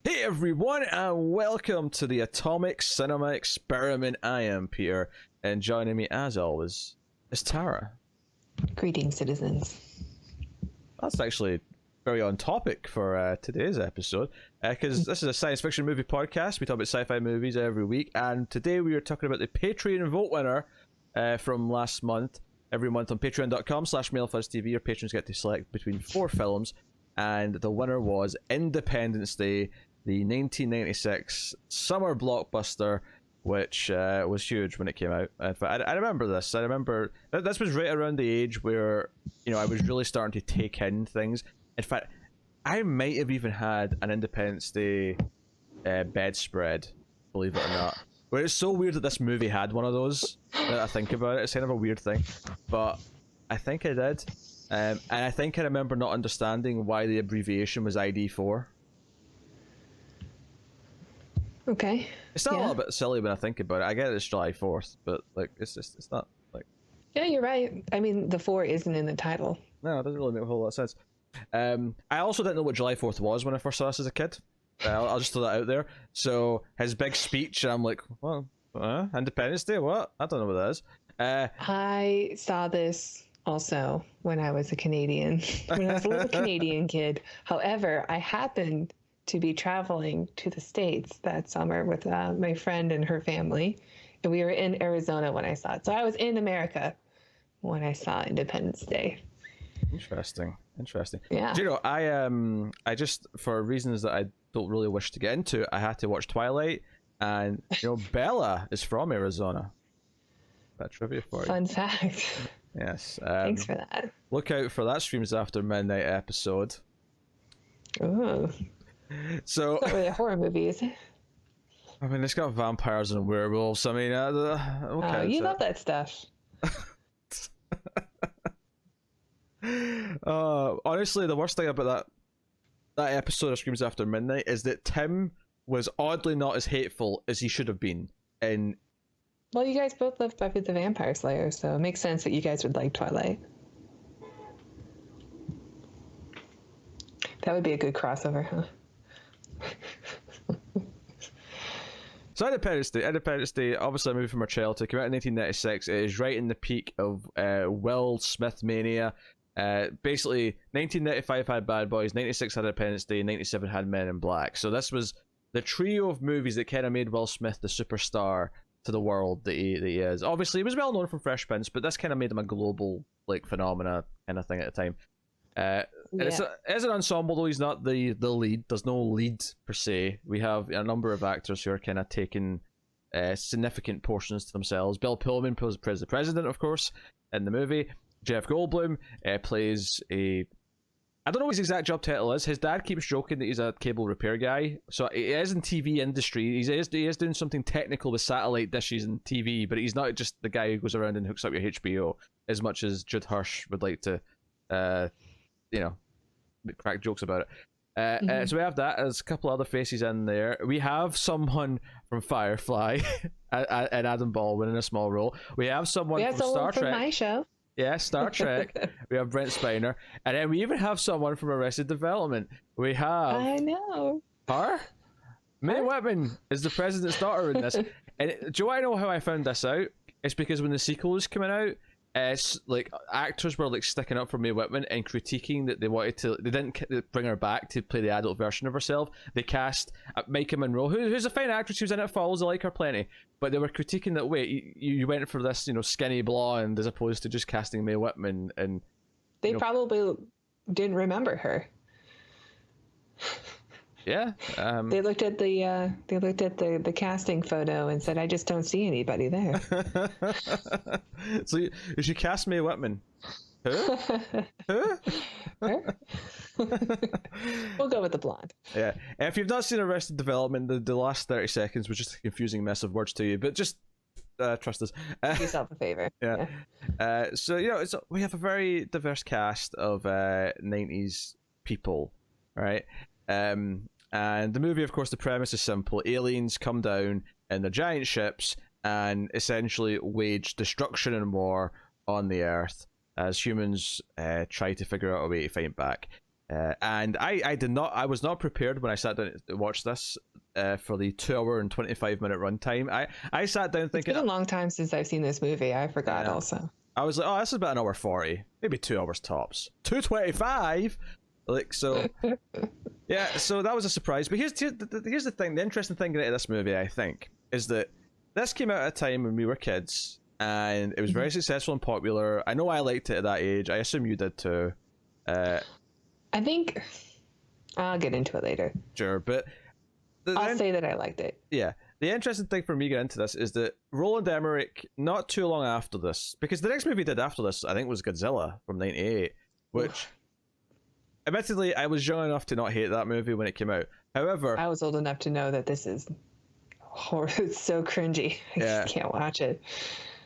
Hey everyone, and welcome to the Atomic Cinema Experiment. I am Peter, and joining me as always is Tara. Greetings, citizens. That's actually very on topic for today's episode, because this is a science fiction movie podcast. We talk about sci-fi movies every week, and today we are talking about the Patreon vote winner from last month. Every month on patreon.com/MailFuzzTV, your patrons get to select between 4 films, and the winner was Independence Day, the 1996 summer blockbuster, which was huge when it came out. In fact, I remember this. I remember this was right around the age where, you know, I was really starting to take in things. In fact, I might have even had an Independence Day bedspread, believe it or not. But it's so weird that this movie had one of those. Now that I think about it, it's kind of a weird thing. But I think I did. And I think I remember not understanding why the abbreviation was ID4. Okay. It's still a little bit silly when I think about it. I get it's July 4th, but like it's not like. Yeah, you're right. I mean, the 4 isn't in the title. No, it doesn't really make a whole lot of sense. I also didn't know what July 4th was when I first saw this as a kid. I'll just throw that out there. So his big speech, and I'm like, well, Independence Day? What? I don't know what that is. I saw this also when I was a Canadian, when I was a little Canadian kid. However, I happened to be traveling to the States that summer with my friend and her family, and we were in Arizona when I saw it. So I was in America when I saw Independence Day. Interesting. Yeah. Do you know, I just, for reasons that I don't really wish to get into, I had to watch Twilight, and you know, Bella is from Arizona. That trivia for you. Fun fact. Yes. Thanks for that. Look out for that Streams After Midnight episode. Ooh. So It's not really a horror movie, is it? I mean, it's got vampires and werewolves. I mean, okay. You love that stuff. Honestly, the worst thing about that episode of Screams After Midnight is that Tim was oddly not as hateful as he should have been. And Well, you guys both love Buffy the Vampire Slayer, so it makes sense that you guys would like Twilight. That would be a good crossover, huh? so Independence Day, obviously a movie from our childhood, came out in 1996. It is right in the peak of Will Smith mania. Basically, 1995 had Bad Boys, 96 had Independence Day, 97 had Men in Black. So this was the trio of movies that kind of made Will Smith the superstar to the world that he is. Obviously, he was well known from Fresh Prince, but this kind of made him a global like phenomena kind of thing at the time. And it's as an ensemble, though he's not the lead. There's no lead per se. We have a number of actors who are kind of taking significant portions to themselves. Bill Pullman plays the president, of course, in the movie. Jeff Goldblum plays a... I don't know what his exact job title is. His dad keeps joking that he's a cable repair guy. So he is in TV industry. He is doing something technical with satellite dishes and TV, but he's not just the guy who goes around and hooks up your HBO, as much as Judd Hirsch would like to... crack jokes about it. So we have that. There's a couple other faces in there. We have someone from Firefly and Adam Baldwin in a small role. We have someone from Star Trek. From my show. Yeah, Star Trek. We have Brent Spiner, and then we even have someone from Arrested Development. We have I know. her. Mae Whitman is the president's daughter in this. And do you know how I found this out? It's because when the sequel was coming out, like actors were like sticking up for Mae Whitman and critiquing that they didn't bring her back to play the adult version of herself. They cast Micah Monroe, who's a fine actress who's in It Follows. I like her plenty, but they were critiquing that wait, you went for this, you know, skinny blonde as opposed to just casting Mae Whitman, and They probably didn't remember her. yeah. They looked at the casting photo and said, "I just don't see anybody there." So you should cast Mae Whitman. Who? We'll go with the blonde. Yeah. If you've not seen Arrested Development, the last 30 seconds was just a confusing mess of words to you, but just trust us. Do yourself a favor. Yeah. So you know, we have a very diverse cast of 90s people, right? And the movie, of course, the premise is simple. Aliens come down in their giant ships and essentially wage destruction and war on the Earth as humans try to figure out a way to fight back. And I was not prepared when I sat down to watch this for the 2 hour and 25 minute runtime. I sat down thinking, it's been a long time since I've seen this movie. I forgot also. I was like, oh, this is about an hour 40, maybe 2 hours tops. 225, like, so. Yeah, so that was a surprise. But here's the thing. The interesting thing about this movie, I think, is that this came out at a time when we were kids, and it was very successful and popular. I know I liked it at that age. I assume you did too. I think I'll get into it later. Sure, but I'll say that I liked it. Yeah. The interesting thing for me getting into this is that Roland Emmerich, not too long after this, because the next movie he did after this, I think, was Godzilla from '98, which, admittedly, I was young enough to not hate that movie when it came out. However, I was old enough to know that this is horror. It's so cringy. I just can't watch it.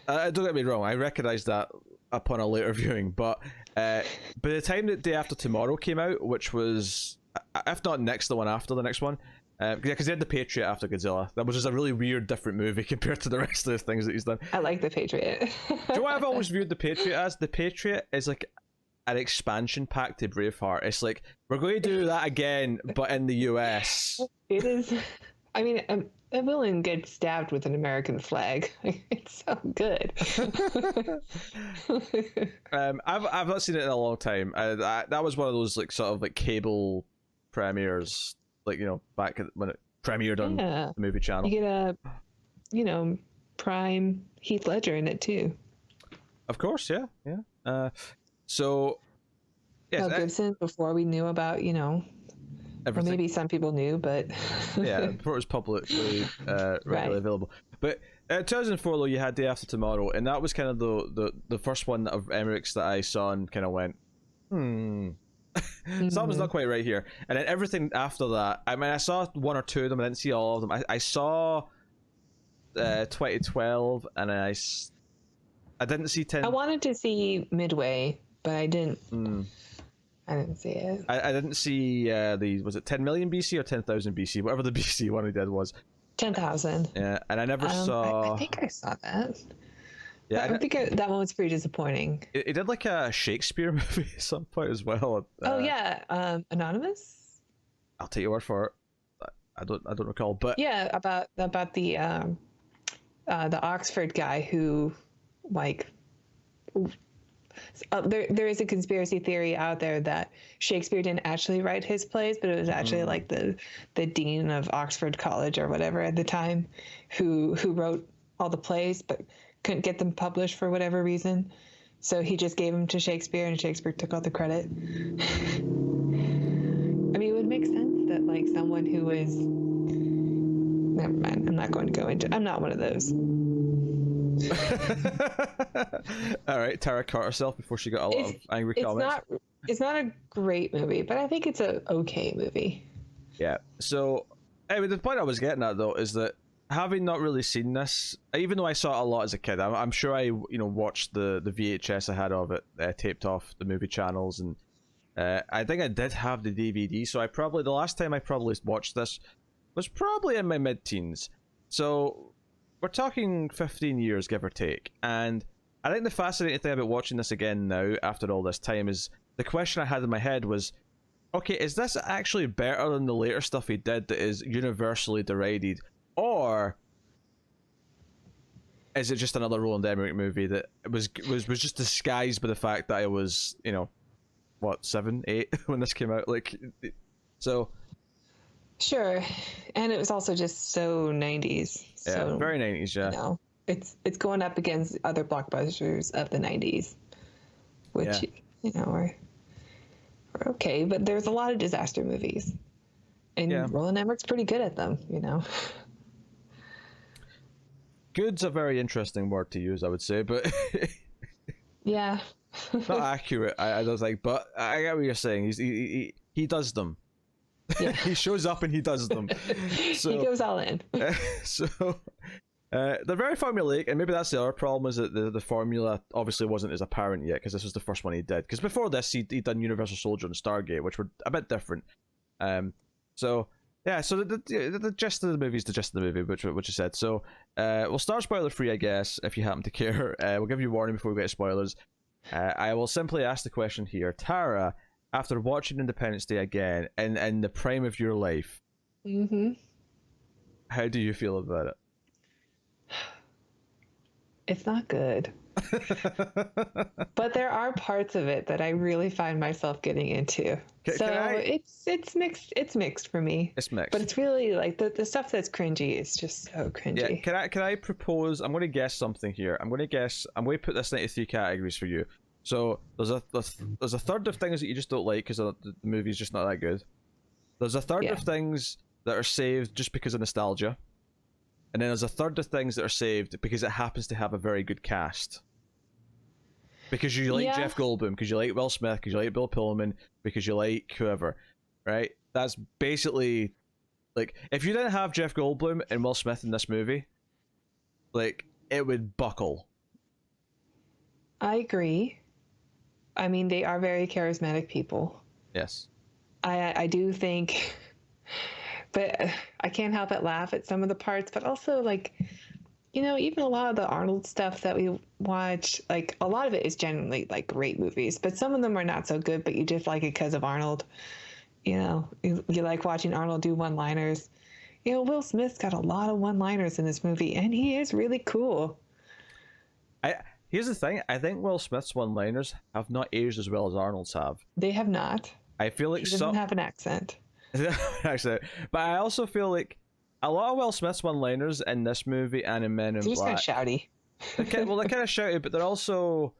Don't get me wrong, I recognized that upon a later viewing, but by the time that Day After Tomorrow came out, which was, if not next, the one after the next one, because they had The Patriot after Godzilla. That was just a really weird, different movie compared to the rest of the things that he's done. I like The Patriot. Do you know what I've always viewed The Patriot as? The Patriot is like an expansion pack to Braveheart. It's like, we're going to do that again, but in the US. It is. I mean, a villain gets stabbed with an American flag. It's so good. I've not seen it in a long time. That was one of those like sort of like cable premieres, like, you know, back when it premiered on the movie channel. You get a, prime Heath Ledger in it too. Of course, yeah. So, Mel Gibson, before we knew about, or maybe some people knew, but yeah, before it was publicly readily available. But 2004, though, you had Day After Tomorrow, and that was kind of the first one of Emmerich's that I saw and kind of went, something's not quite right here. And then everything after that, I mean, I saw one or two of them. I didn't see all of them. I saw 2012, and I didn't see 10. I wanted to see Midway, but I didn't. I didn't see it. I didn't see was it 10 million BC or 10,000 BC? Whatever the BC one he did was. 10,000. Yeah, and I never saw. I think I saw that. Yeah, I think that one was pretty disappointing. It did like a Shakespeare movie at some point as well. Oh yeah, Anonymous. I'll take your word for it. I don't recall, but yeah, about the Oxford guy who, like, there is a conspiracy theory out there that Shakespeare didn't actually write his plays, but it was actually like the dean of Oxford College or whatever at the time, who wrote all the plays, but couldn't get them published for whatever reason. So he just gave them to Shakespeare, and Shakespeare took all the credit. I mean, it would make sense that like someone who was, never mind, I'm not going to go into, I'm not one of those. All right, Tara caught herself before she got a lot of angry comments. It's not a great movie, but I think it's a okay movie. Yeah. So, anyway, the point I was getting at though is that having not really seen this, even though I saw it a lot as a kid, I'm sure I watched the VHS I had of it taped off the movie channels, and I think I did have the DVD. So the last time I probably watched this was probably in my mid-teens. So we're talking 15 years, give or take. And I think the fascinating thing about watching this again now, after all this time, is the question I had in my head was, okay, is this actually better than the later stuff he did that is universally derided? Or is it just another Roland Emmerich movie that was just disguised by the fact that I was, 7, 8 when this came out? Like, so... Sure, and it was also just so 90s. So, yeah, very 90s, yeah. It's going up against other blockbusters of the 90s, which, are okay, but there's a lot of disaster movies. And Roland Emmerich's pretty good at them, Good's a very interesting word to use, I would say, but... yeah. Not accurate, I don't think, but I get what you're saying. He does them. Yeah. He shows up and he does them. So, he goes all in. They're very formulaic, and maybe that's the other problem, is that the formula obviously wasn't as apparent yet, because this was the first one he did. Because before this, he'd done Universal Soldier and Stargate, which were a bit different. So the gist of the movie is the gist of the movie, which you said. So we'll start spoiler free, I guess, if you happen to care. We'll give you a warning before we get to spoilers. I will simply ask the question here, Tara, after watching Independence Day again and in the prime of your life, how do you feel about it? It's not good. But there are parts of it that I really find myself getting into. It's mixed. It's mixed for me. It's mixed. But it's really like the stuff that's cringy is just so cringy. Yeah. Can I propose? I'm going to guess something here. I'm going to put this into 3 categories for you. So there's a third of things that you just don't like because the movie's just not that good. There's a third of things that are saved just because of nostalgia. And then there's a third of things that are saved because it happens to have a very good cast. Because you like Jeff Goldblum, because you like Will Smith, because you like Bill Pullman, because you like whoever, right? That's basically, like, if you didn't have Jeff Goldblum and Will Smith in this movie, like, it would buckle. I agree. I mean, they are very charismatic people. Yes. I do think... But I can't help but laugh at some of the parts, but also, like, you know, even a lot of the Arnold stuff that we watch, like, a lot of it is genuinely, like, great movies, but some of them are not so good, but you just like it because of Arnold. You know, you like watching Arnold do one-liners. You know, Will Smith's got a lot of one-liners in this movie, and he is really cool. Here's the thing. I think Will Smith's one-liners have not aged as well as Arnold's have. They have not. I feel like he doesn't have an accent. Actually, but I also feel like a lot of Will Smith's one-liners in this movie and in Men in Black. He's kind of shouty. They're kind of shouty, but they're also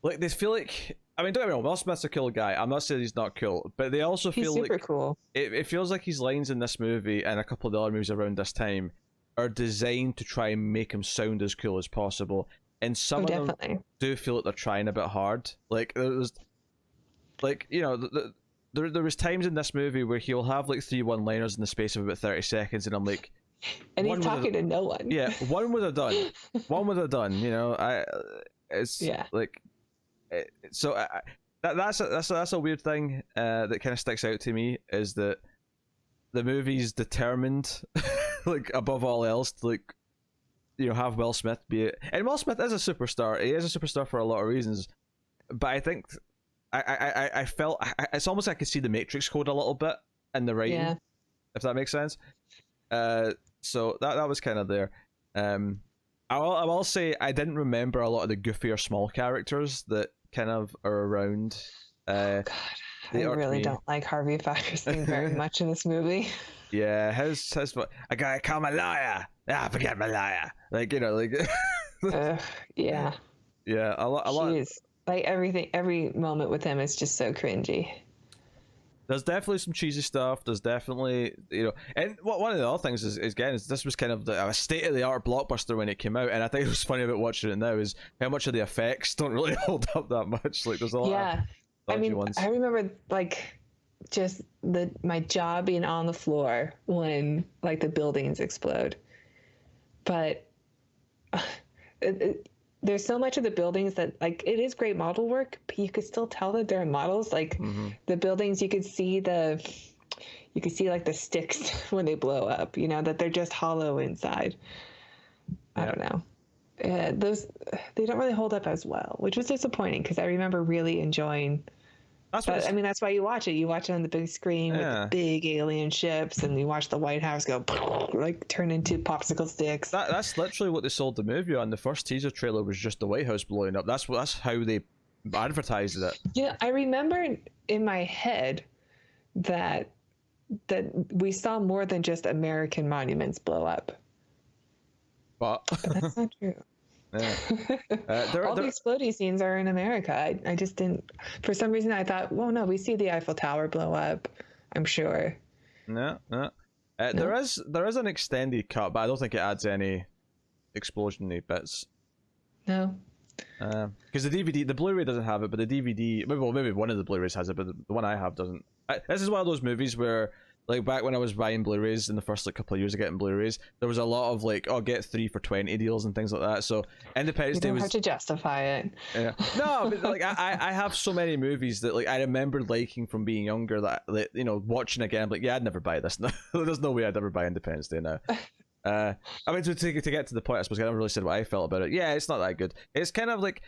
like they feel like. I mean, don't get me wrong. Will Smith's a cool guy. I'm not saying he's not cool, but they also feel he's super like cool. It feels like his lines in this movie and a couple of the other movies around this time are designed to try and make him sound as cool as possible. And some of them do feel like they're trying a bit hard. Like there's, like, you know. There was times in this movie where he'll have like 3 one-liners in the space of about 30 seconds, and I'm like, and he's talking to no one. Yeah, one would have done. One would have done. You know, that's a weird thing that kind of sticks out to me is that the movie's determined, like above all else, to, like, you know, have Will Smith be it, and Will Smith is a superstar. He is a superstar for a lot of reasons, but I think. I felt it's almost like I could see the Matrix Code a little bit in the writing, if that makes sense. So that was kind of there. I will say I didn't remember a lot of the goofier small characters that kind of are around. God, I really don't like Harvey Firestein very much in this movie. Yeah, his I gotta call my lawyer. Forget my lawyer. Like, you know, like. Yeah. Yeah, a lot. Like every moment with him is just so cringy. There's definitely some cheesy stuff. There's definitely, you know, and one of the other things is this was kind of a state of the art blockbuster when it came out, and I think it was funny about watching it now is how much of the effects don't really hold up that much. Like there's a lot of dodgy ones. I remember like just my jaw being on the floor when like the buildings explode, but. There's so much of the buildings that, like, it is great model work, but you could still tell that they're models. Like, the buildings, you could see like the sticks when they blow up, you know, that they're just hollow inside. I don't know. They don't really hold up as well, which was disappointing because I remember really enjoying. That's why you watch it. You watch it on the big screen with the big alien ships, and you watch the White House go like turn into popsicle sticks. That's literally what they sold the movie on. The first teaser trailer was just the White House blowing up. That's how they advertised it. Yeah, I remember in my head that we saw more than just American monuments blow up. But that's not true. Yeah. All the exploding scenes are in America. I just didn't. For some reason, I thought, well, no, we see the Eiffel Tower blow up. I'm sure. No. There is an extended cut, but I don't think it adds any explosion-y bits. No. Because the DVD, the Blu-ray doesn't have it, but the DVD, maybe one of the Blu-rays has it, but the one I have doesn't. This is one of those movies where, like, back when I was buying Blu-rays in the first couple of years of getting Blu-rays, there was a lot of like, get 3 for $20 deals and things like that. So Independence Day was. You don't have to justify it. Yeah. No, but like I have so many movies that like I remember liking from being younger that you know, watching again, I'm like, yeah, I'd never buy this. There's no way I'd ever buy Independence Day now. I mean, to get to the point, I suppose I never really said what I felt about it. Yeah, it's not that good. It's kind of like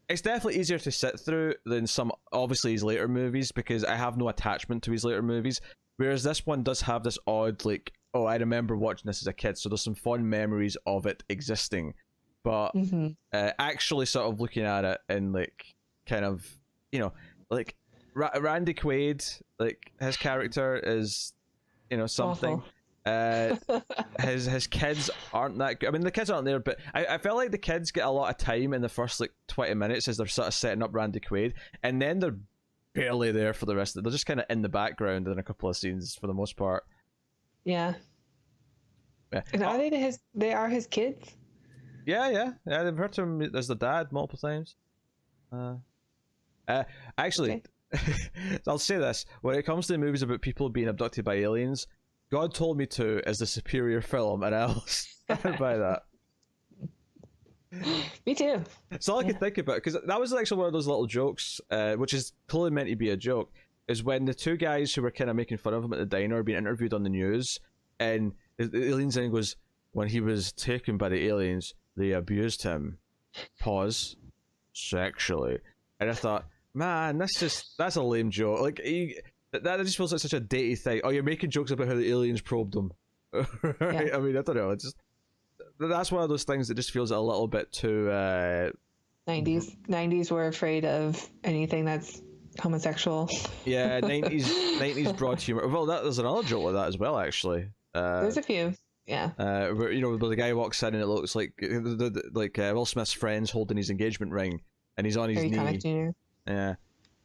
it's definitely easier to sit through than some, obviously, his later movies, because I have no attachment to his later movies. Whereas this one does have this odd, like, oh, I remember watching this as a kid, so there's some fond memories of it existing. But actually sort of looking at it and, like, kind of, you know, like, Randy Quaid, like, his character is, you know, something. His kids aren't that good. I mean, the kids aren't there, but I felt like the kids get a lot of time in the first, like, 20 minutes as they're sort of setting up Randy Quaid, and then they're barely there for the rest of it. They're just kind of in the background in a couple of scenes for the most part. Yeah. And are they are his kids? Yeah. They've heard him as the dad multiple times. Actually, okay. I'll say this: when it comes to the movies about people being abducted by aliens, God Told Me To is the superior film, and I'll stand by that. Me too. It's all I could think about, because that was actually one of those little jokes, which is totally meant to be a joke, is when the two guys who were kind of making fun of him at the diner are being interviewed on the news, and the aliens in goes, when he was taken by the aliens, they abused him. Pause. Sexually. And I thought, man, that's a lame joke. Like, that just feels like such a datey thing. Oh, you're making jokes about how the aliens probed them. Right? Yeah. I mean, I don't know. It's just, that's one of those things that just feels a little bit too 90s were afraid of anything that's homosexual. Yeah, 90s broad humor. Well, there's another joke like that as well, actually. There's a few. Yeah. Where, you know, where the guy walks in and it looks like Will Smith's friend's holding his engagement ring, and he's on his knee. Jr. Yeah.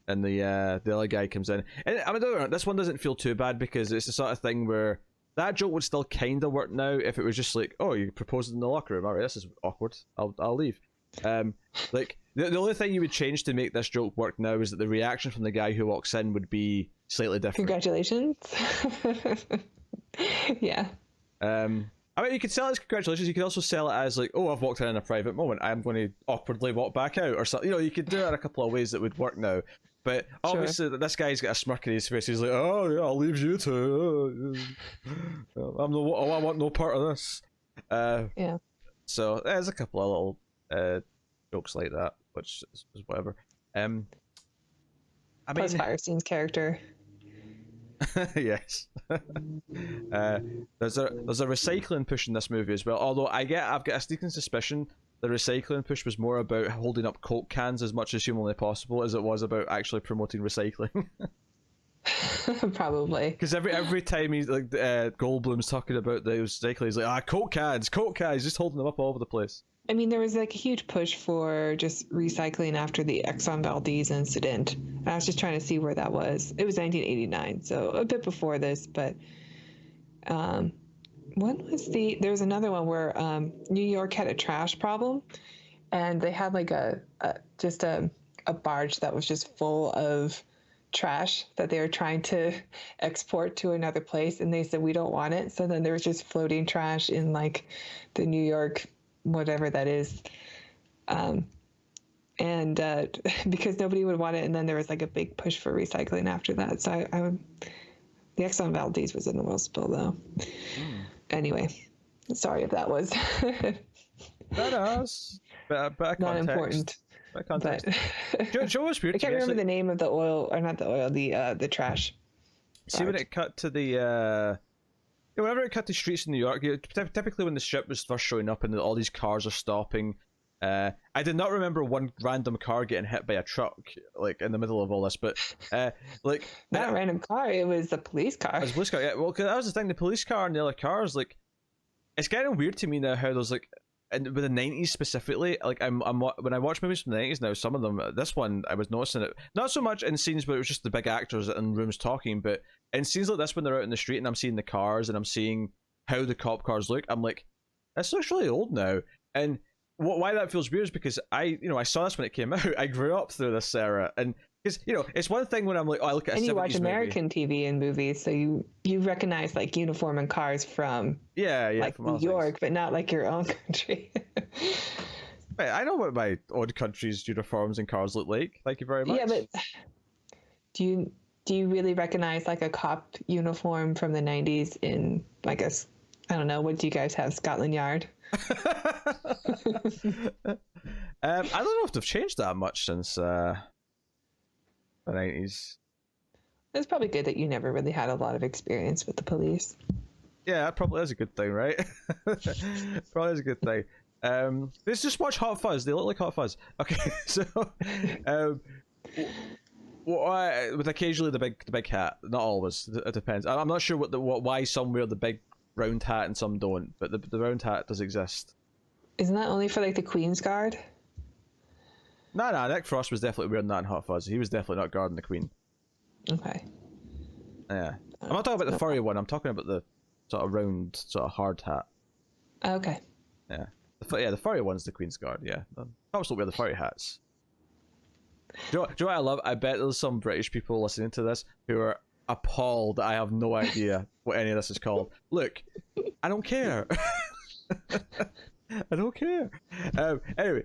And the other guy comes in, and I mean, this one doesn't feel too bad, because it's the sort of thing where that joke would still kind of work now if it was just like, oh, you proposed in the locker room. All right, this is awkward. I'll leave. Like, the only thing you would change to make this joke work now is that the reaction from the guy who walks in would be slightly different. Congratulations. Yeah. I mean, you could sell it as congratulations. You could also sell it as like, oh, I've walked in a private moment, I'm going to awkwardly walk back out, or something. You know, you could do it in a couple of ways that would work now. But obviously, this guy's got a smirk in his face. He's like, "Oh yeah, I'll leave you two. I want no part of this." Yeah. So there's a couple of little jokes like that, which is whatever. I mean, plus Firestein's character. Yes. There's a recycling push in this movie as well. Although I've got a sneaking suspicion the recycling push was more about holding up Coke cans as much as humanly possible as it was about actually promoting recycling. Probably. Because every time he's like Goldblum's talking about the recycling, he's like, Coke cans, just holding them up all over the place. I mean, there was like a huge push for just recycling after the Exxon Valdez incident. I was just trying to see where that was. It was 1989, so a bit before this, but there was another one where New York had a trash problem, and they had like a barge that was just full of trash that they were trying to export to another place, and they said, we don't want it. So then there was just floating trash in like the New York whatever that is, and because nobody would want it, and then there was like a big push for recycling after that. So the Exxon Valdez was in the oil spill though. Anyway, sorry if that was not important. But Joe was weird. I can't remember the name of the oil, or not the oil, the trash. See, when it cut to the whenever it cut to streets in New York, typically when the strip was first showing up and all these cars are stopping, I did not remember one random car getting hit by a truck like in the middle of all this, but like not a random car, it was a police car. It was a police car, yeah. Well, cause that was the thing, the police car and the other cars, like, it's kind of weird to me now how there's like, and with the 90s specifically, like I'm when I watch movies from the 90s now, some of them, this one I was noticing it not so much in scenes where it was just the big actors in rooms talking, but in scenes like this when they're out in the street and I'm seeing the cars and I'm seeing how the cop cars look, I'm like, this looks really old now. And why that feels weird is because I saw this when it came out. I grew up through this era, and because it's one thing when I'm like, oh, I look at a 70s movie. And you watch American TV and movies, so you recognize like uniform and cars from like New York, but not like your own country. Wait, I know what my own country's uniforms and cars look like. Thank you very much. Yeah, but do you really recognize like a cop uniform from the 90s in like I don't know, what do you guys have, Scotland Yard? I don't know if they've changed that much since the 90s. It's probably good that you never really had a lot of experience with the police. Yeah, that probably is a good thing, right? Probably is a good thing. Let's just watch Hot Fuzz. They look like Hot Fuzz. Okay, so with occasionally the big hat. Not always. It depends. I'm not sure why some wear the big round hat and some don't, but the round hat does exist. Isn't that only for like the Queen's Guard? No, Nick Frost was definitely wearing that in Hot Fuzz. He was definitely not guarding the Queen. Okay. Yeah. I'm not talking about the furry one. I'm talking about the sort of round, sort of hard hat. Okay. Yeah. The furry one's the Queen's Guard, yeah. Cops don't wear the furry hats. Do you know what I love? I bet there's some British people listening to this who are appalled that I have no idea what any of this is called. Look, I don't care. I don't care. Anyway,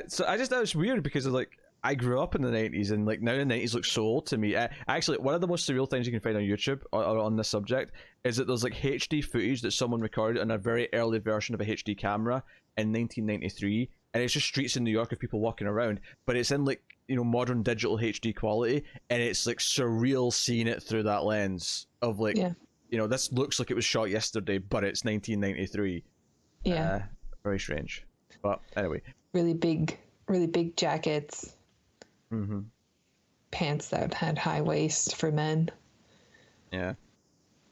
so I just thought it was weird because of, like, I grew up in the 90s, and like now the 90s looks so old to me. Actually, one of the most surreal things you can find on YouTube on this subject is that there's like HD footage that someone recorded on a very early version of a HD camera in 1993, and it's just streets in New York of people walking around, but it's in like, you know, modern digital HD quality, and it's like surreal seeing it through that lens of like, you know, this looks like it was shot yesterday, but it's 1993. Yeah. Very strange. But anyway. Really big jackets. Mm-hmm. Pants that had high waist for men. Yeah.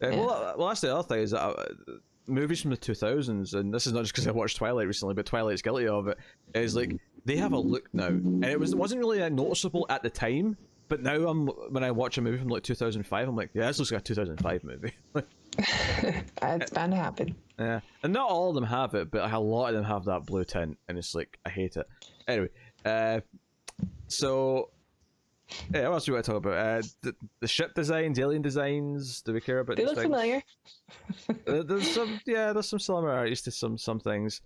Well, that's the other thing is that movies from the 2000s, and this is not just because I watched Twilight recently, but Twilight's guilty of it, is like they have a look now, and it wasn't really noticeable at the time, but now when I watch a movie from like 2005, I'm like, yeah, this looks like a 2005 movie. It's bound to happen. Yeah, and not all of them have it, but a lot of them have that blue tint, and it's like, I hate it. Anyway, so yeah, what else do we want to talk about? The ship designs, alien designs. Do we care about? They these look things? familiar. There's some similarities to some things.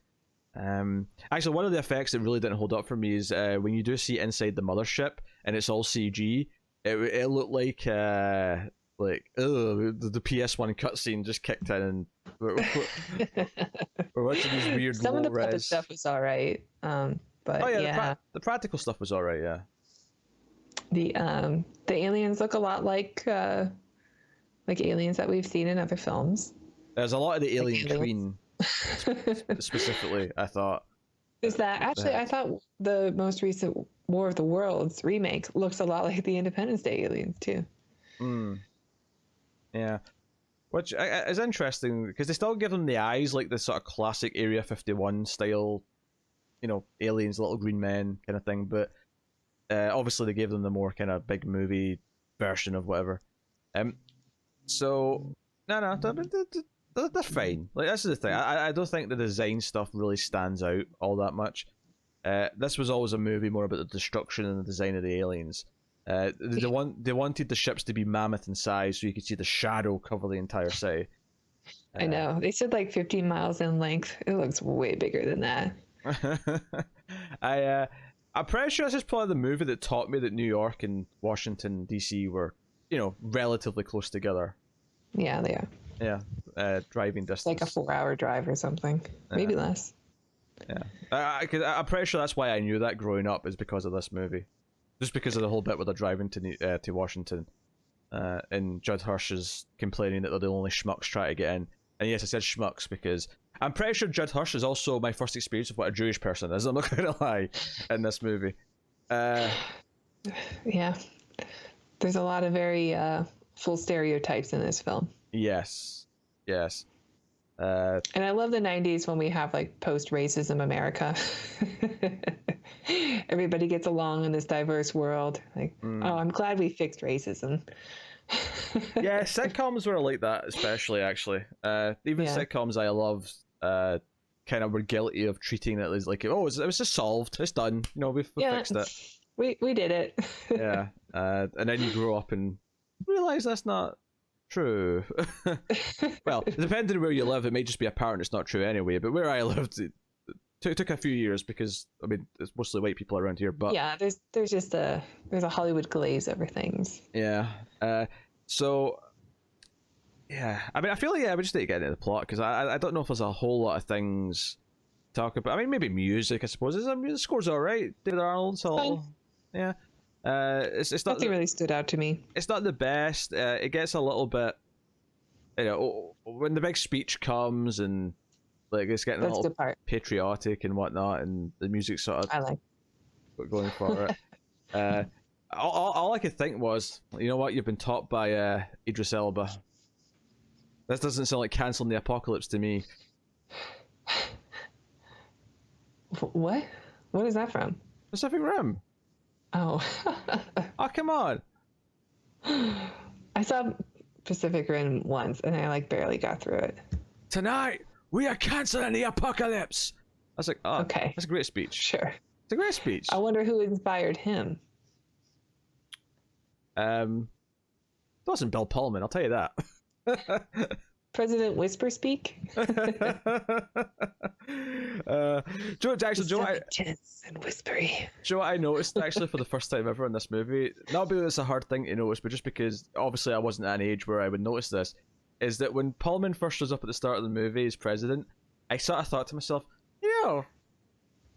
Actually, one of the effects that really didn't hold up for me is when you do see inside the mothership and it's all CG. It looked like the PS1 cutscene just kicked in, and we're watching these weird. Some of the puppet res. stuff was all right, but the practical stuff was all right. Yeah. The aliens look a lot like aliens that we've seen in other films. There's a lot of the Alien Queen, specifically. I thought. Is that actually? I thought the most recent War of the Worlds remake looks a lot like the Independence Day aliens too. Yeah, which is interesting because they still give them the eyes like the sort of classic Area 51 style, you know, aliens, little green men kind of thing. But obviously they gave them the more kind of big movie version of whatever. So no, they're fine. Like, this is the thing. I don't think the design stuff really stands out all that much. This was always a movie more about the destruction and the design of the aliens. They wanted the ships to be mammoth in size so you could see the shadow cover the entire city. I know. They said like 15 miles in length. It looks way bigger than that. I'm pretty sure this is probably the movie that taught me that New York and Washington DC were, you know, relatively close together. Yeah, they are. Yeah, driving distance. Like a 4-hour drive or something. Maybe less. Yeah. I'm pretty sure that's why I knew that growing up, is because of this movie. Just because of the whole bit where they're driving to Washington. And Judd Hirsch is complaining that they're the only schmucks trying to get in. And yes, I said schmucks because I'm pretty sure Judd Hirsch is also my first experience of what a Jewish person is. I'm not going to lie, in this movie. Yeah. There's a lot of very full stereotypes in this film. Yes. And I love the 90s when we have like post-racism America. Everybody gets along in this diverse world. Like, oh, I'm glad we fixed racism. Yeah, sitcoms were like that, especially actually. Even sitcoms I loved kind of were guilty of treating it as like, oh, it was just solved, it's done, you know, we fixed it. We did it. Yeah, and then you grow up and realize that's not true. Well, depending on where you live, it may just be apparent it's not true anyway. But where I lived, it took a few years because I mean it's mostly white people around here. But yeah, there's just a Hollywood glaze over things. Yeah. So Yeah, I mean, I feel like we just need to get into the plot because I don't know if there's a whole lot of things to talk about. I mean, maybe music, I suppose. The score's all right. David Arnold's a little, yeah. It's not Nothing really stood out to me. It's not the best. It gets a little bit, when the big speech comes and like it's getting a little patriotic and whatnot, and the music sort of I like going for it. All I could think was, you know what, you've been taught by Idris Elba. This doesn't sound like canceling the apocalypse to me. What? What is that from? Pacific Rim. Oh. Oh, come on. I saw Pacific Rim once, and I like barely got through it. Tonight, we are canceling the apocalypse. I was like, oh, okay. That's a great speech. Sure. It's a great speech. I wonder who inspired him. It wasn't Bill Pullman, I'll tell you that. President Whisper Speak? Joe, Tense and whispery. Joe, what I noticed actually for the first time ever in this movie, not because it's a hard thing to notice, but just because obviously I wasn't at an age where I would notice this, is that when Pullman first shows up at the start of the movie as president, I sort of thought to myself,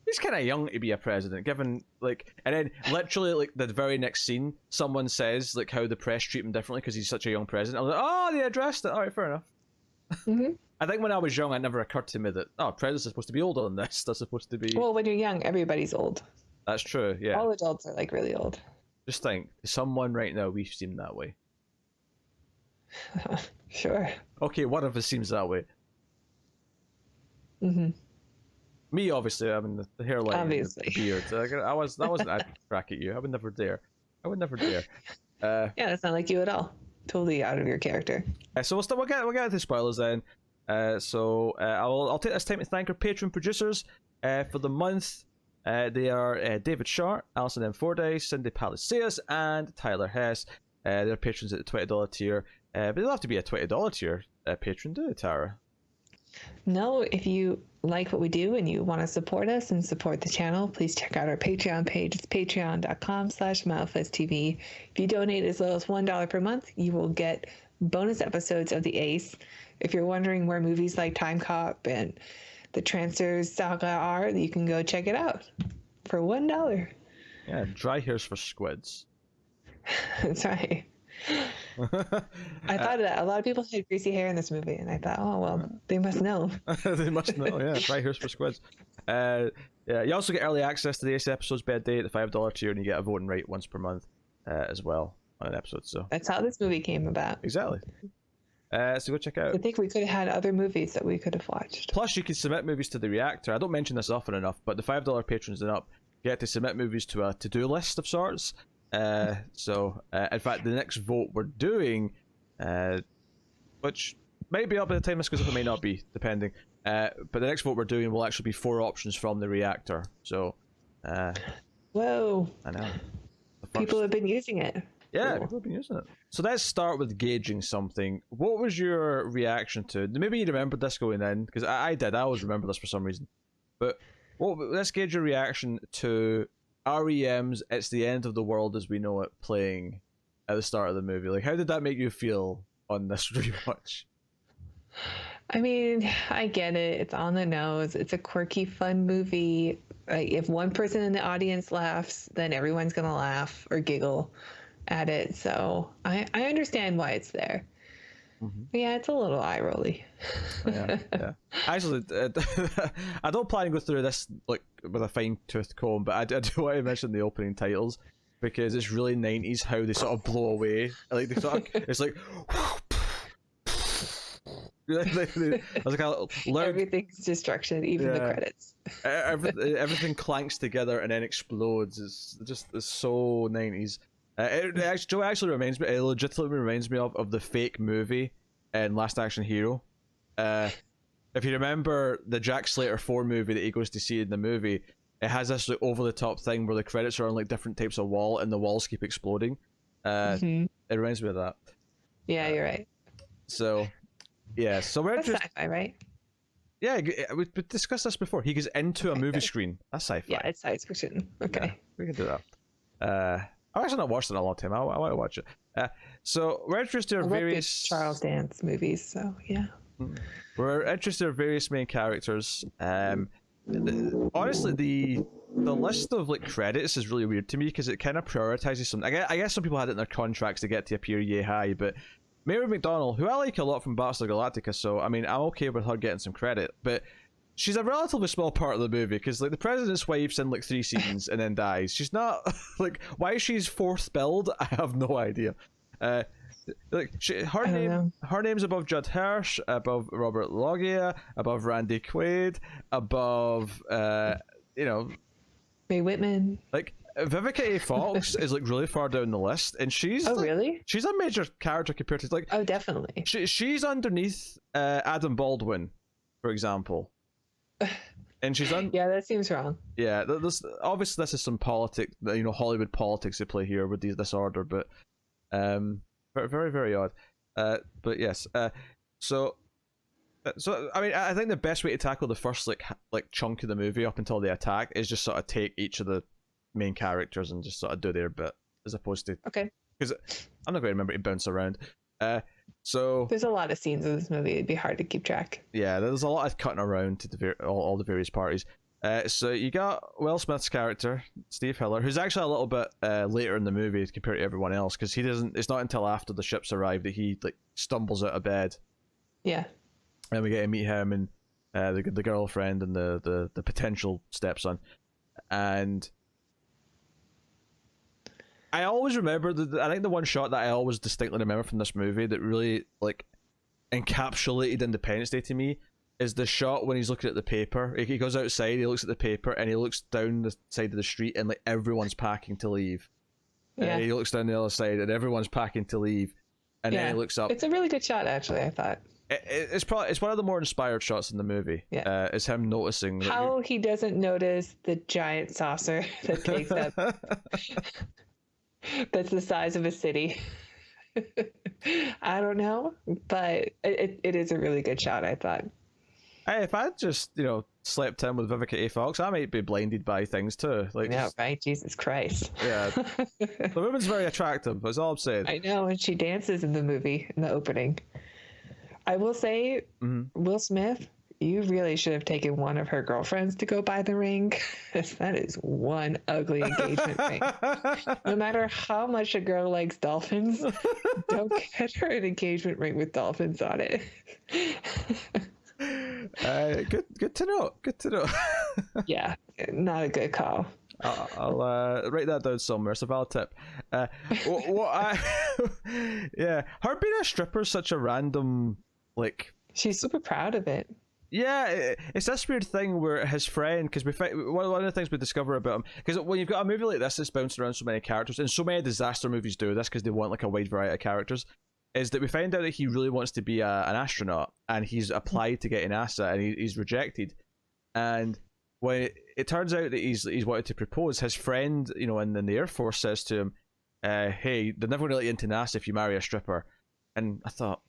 he's kind of young to be a president, given, like, and then literally, like, the very next scene, someone says, like, how the press treat him differently because he's such a young president. I was like, oh, they addressed it. All right, fair enough. Mm-hmm. I think when I was young, it never occurred to me that, presidents are supposed to be older than this. They're supposed to be... Well, when you're young, everybody's old. That's true, yeah. All adults are, like, really old. Just think, someone right now, we seem that way. Sure. Okay, one of us seems that way. Mm-hmm. Me, obviously, I mean, the hairline, obviously. The beard. That wasn't a crack at you. I would never dare. Yeah, that's not like you at all. Totally out of your character. So we'll get into the spoilers then. I'll take this time to thank our Patreon producers for the month. They are David Sharp, Alison M. Fordyce, Cindy Palacios, and Tyler Hess. They're patrons at the $20 tier. But they'll have to be a $20 tier patron, do they, Tara? No, if you like what we do and you want to support us and support the channel, please check out our Patreon page. It's patreon.com/MildFuzzTV. If you donate as low as $1 per month, you will get bonus episodes of The Ace. If you're wondering where movies like Time Cop and the Trancers Saga are, you can go check it out for $1. Yeah, dry hairs for squids. That's right. I thought of that. A lot of people had greasy hair in this movie, and I thought, oh, well, they must know. They must know, yeah. Dry hairs for squids. Yeah, you also get early access to the Ace episodes by day at the $5 tier, and you get a voting right once per month as well on an episode. So that's how this movie came about. Exactly. So go check out. I think we could have had other movies that we could have watched. Plus, you can submit movies to the reactor. I don't mention this often enough, but the $5 patrons and up get to submit movies to a to-do list of sorts. So in fact, the next vote we're doing, which may be up by the time this goes up, it may not be, depending. But the next vote we're doing will actually be 4 options from the reactor. So, whoa! I know. People have been using it. Yeah, cool. people have been using it. So let's start with gauging something. What was your reaction to? Maybe you remembered this going in, because I did. I always remember this for some reason. But let's gauge your reaction to REM's "It's the End of the World as We Know It" playing at the start of the movie. Like, how did that make you feel on this rewatch? I mean, I get it. It's on the nose. It's a quirky, fun movie. Like, if one person in the audience laughs, then everyone's gonna laugh or giggle at it. So I understand why it's there. Mm-hmm. Yeah, it's a little eye-rolly. Yeah. Actually, I don't plan to go through this like with a fine-toothed comb, but I do want to mention the opening titles because it's really 90s how they sort of blow away. Like they sort of, it's like. Like a loud, everything's destruction, even the credits. Everything clanks together and then explodes. It's so 90s. It actually reminds me. It legitimately reminds me of the fake movie in Last Action Hero. If you remember the Jack Slater 4 movie that he goes to see in the movie, it has this like, over the top thing where the credits are on like different types of wall and the walls keep exploding. It reminds me of that. Yeah, you're right. So, yeah. So we're That's just sci-fi, right? Yeah, we discussed this before. He goes into a movie screen. That's sci-fi. Yeah, it's science fiction. Okay. Yeah, we can do that. I've actually not watched it in a long time. I want to watch it. So we're interested in I love various these Charles Dance movies, so yeah. We're interested in various main characters. Honestly, the list of like credits is really weird to me because it kind of prioritizes some. I guess some people had it in their contracts to get to appear yay high, but Mary McDonnell, who I like a lot from Battlestar Galactica, so I mean I'm okay with her getting some credit, but she's a relatively small part of the movie because like the president's wife's in like 3 scenes and then dies. She's not like why she's fourth billed. I have no idea. Like her name's above Judd Hirsch, above Robert Loggia, above Randy Quaid, above May Whitman. like Vivica A. Fox is like really far down the list, and she's really? She's a major character compared to like definitely. She's underneath Adam Baldwin, for example. And she's yeah, that seems wrong. Yeah, obviously this is some politics, Hollywood politics at play here with this order, but very very odd. But yes, so I mean, I think the best way to tackle the first like chunk of the movie up until the attack is just sort of take each of the main characters and just sort of do their bit, as opposed to because I'm not going to remember to bounce around. So there's a lot of scenes in this movie. It'd be hard to keep track. Yeah, there's a lot of cutting around to all the various parties. So you got Will Smith's character, Steve Hiller, who's actually a little bit later in the movie compared to everyone else, because he doesn't. It's not until after the ships arrive that he like stumbles out of bed. Yeah. And we get to meet him and the girlfriend and the potential stepson, and I always remember I think the one shot that I always distinctly remember from this movie that really like encapsulated Independence Day to me is the shot when he's looking at the paper. He goes outside, he looks at the paper, and he looks down the side of the street, and like everyone's packing to leave. Yeah. And he looks down the other side, and everyone's packing to leave. And then he looks up. It's a really good shot, actually. I thought it's one of the more inspired shots in the movie. Yeah, is him noticing how he doesn't notice the giant saucer that takes up. That's the size of a city. I don't know, but it is a really good shot, I thought. Hey, if I just, slept in with Vivica A. Fox, I might be blinded by things too. Like, yeah, right? Jesus Christ. Yeah. The woman's very attractive, that's all I'm saying. I know, and she dances in the movie, in the opening. I will say, Will Smith, you really should have taken one of her girlfriends to go buy the ring. That is one ugly engagement ring. No matter how much a girl likes dolphins, don't get her an engagement ring with dolphins on it. Good to know. Good to know. Yeah, not a good call. I'll write that down somewhere. It's a valid tip. Yeah, her being a stripper is such a random She's super proud of it. Yeah, it's this weird thing where his friend, because one of the things we discover about him, because when you've got a movie like this that's bouncing around so many characters, and so many disaster movies do this because they want like a wide variety of characters, is that we find out that he really wants to be an astronaut, and he's applied to get in NASA, and he's rejected. And when it turns out that he's wanted to propose, his friend, in the Air Force says to him, hey, they're never going to let you into NASA if you marry a stripper. And I thought,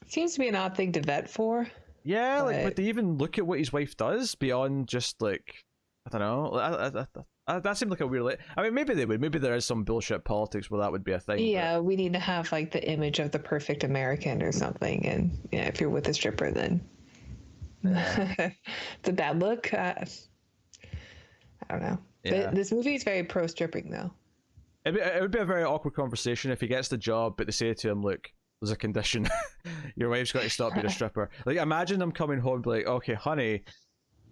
seems to be an odd thing to vet for. Yeah, but they even look at what his wife does beyond just I don't know. That seemed like a weird. I mean, maybe they would. Maybe there is some bullshit politics where that would be a thing. Yeah, we need to have the image of the perfect American or something, and if you're with a stripper, then it's a bad look. I don't know. Yeah. But this movie is very pro stripping, though. It would be a very awkward conversation if he gets the job, but they say to him, "Look, there's a condition. Your wife's got to stop being a stripper." Imagine them coming home and be like, "Okay, honey,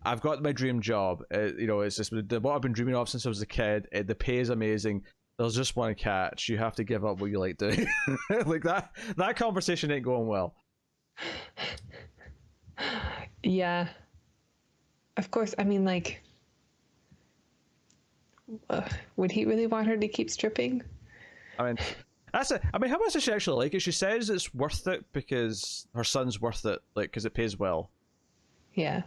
I've got my dream job. It's just what I've been dreaming of since I was a kid. The pay is amazing. There's just one catch. You have to give up what you like doing." That conversation ain't going well. Yeah. Of course, I mean, would he really want her to keep stripping? I mean, that's it. I mean, how much does she actually like it? She says it's worth it because her son's worth it, because it pays well. Yeah.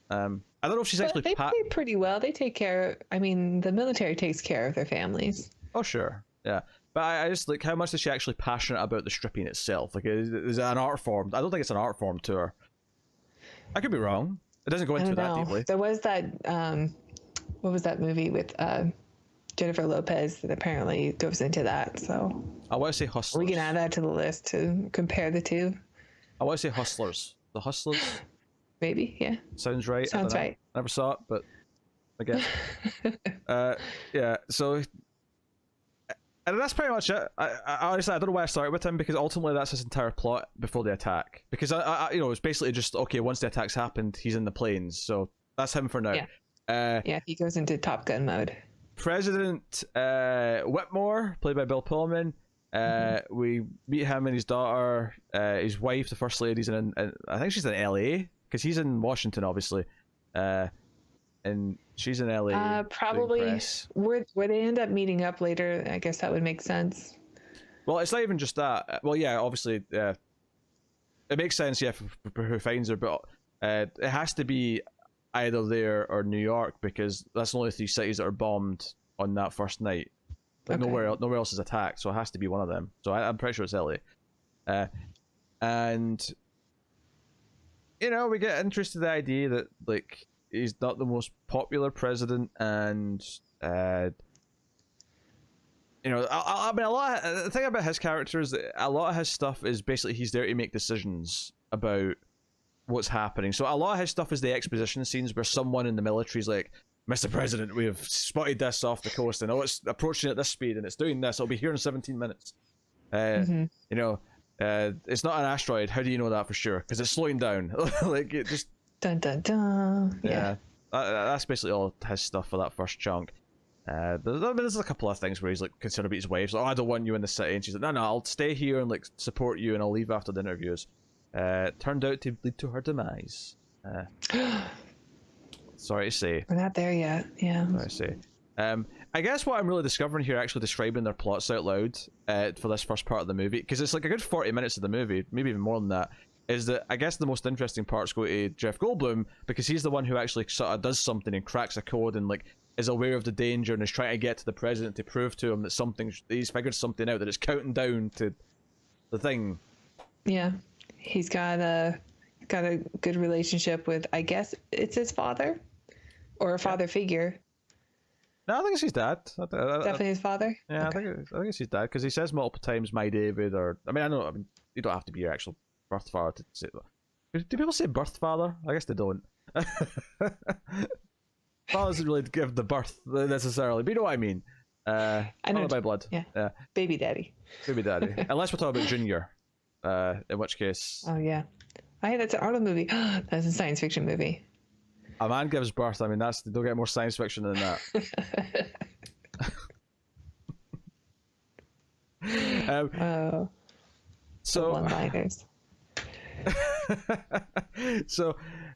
I don't know if she's actually. They pay pretty well. They take care. I mean, the military takes care of their families. Oh sure, yeah. But I just how much is she actually passionate about the stripping itself? Is it an art form? I don't think it's an art form to her. I could be wrong. It doesn't go into that deeply. There was that. What was that movie with Jennifer Lopez that apparently goes into that. So I want to say Hustlers. we can add that to the list to compare the two. I want to say Hustlers. The Hustlers. Maybe, yeah. Sounds right. Sounds right. Never saw it, but I guess. Yeah. So. And that's pretty much it. I honestly, I don't know why I started with him, because ultimately that's his entire plot before the attack. Because it's basically just, okay, once the attack's happened, he's in the planes, so that's him for now. Yeah. Yeah, he goes into Top Gun mode. President Whitmore, played by Bill Pullman. We meet him and his daughter, his wife, the first lady's in I think she's in LA, because he's in Washington, obviously. And she's in LA. Probably where they end up meeting up later. I guess that would make sense. Well, it's not even just that. Well, yeah, obviously, it makes sense, yeah, for who finds her, but it has to be either there or New York, because that's the only 3 cities that are bombed on that first night. Like, nowhere else is attacked, so it has to be one of them. So I'm pretty sure it's LA. And we get interested in the idea that, like, he's not the most popular president, and I mean, the thing about his character is that a lot of his stuff is basically he's there to make decisions about what's happening. So a lot of his stuff is the exposition scenes where someone in the military is like, Mr. President, we have spotted this off the coast, and it's approaching at this speed, and it's doing this. It'll be here in 17 minutes. It's not an asteroid. How do you know that for sure? Because it's slowing down. Like, it just. Dun dun dun. Yeah. That's basically all his stuff for that first chunk. There's a couple of things where he's like concerned about his wife. So, I don't want you in the city, and she's like, no, I'll stay here and like support you, and I'll leave after the interviews. Turned out to lead to her demise. Sorry to say. We're not there yet. Yeah. Sorry to say. I guess what I'm really discovering here, actually describing their plots out loud for this first part of the movie, because it's like a good 40 minutes of the movie, maybe even more than that, is that I guess the most interesting parts go to Jeff Goldblum, because he's the one who actually sort of does something and cracks a code and like is aware of the danger and is trying to get to the president to prove to him that he's figured something out, that it's counting down to the thing. Yeah, he's got a good relationship with, I guess it's his father, or a father figure. No, I think it's his dad. Definitely his father. Yeah, okay. I think it's his dad, because he says multiple times, "My David," or I mean, you don't have to be your actual birth father to say that. Do people say birth father? I guess they don't. Father doesn't really give the birth necessarily, but you know what I mean. I know by blood. Yeah. Baby daddy. Baby daddy. Unless we're talking about Junior, in which case. Oh yeah. Hey, that's an Arnold movie. That's a science fiction movie. A man gives birth. I mean, don't get more science fiction than that. So. One-liners.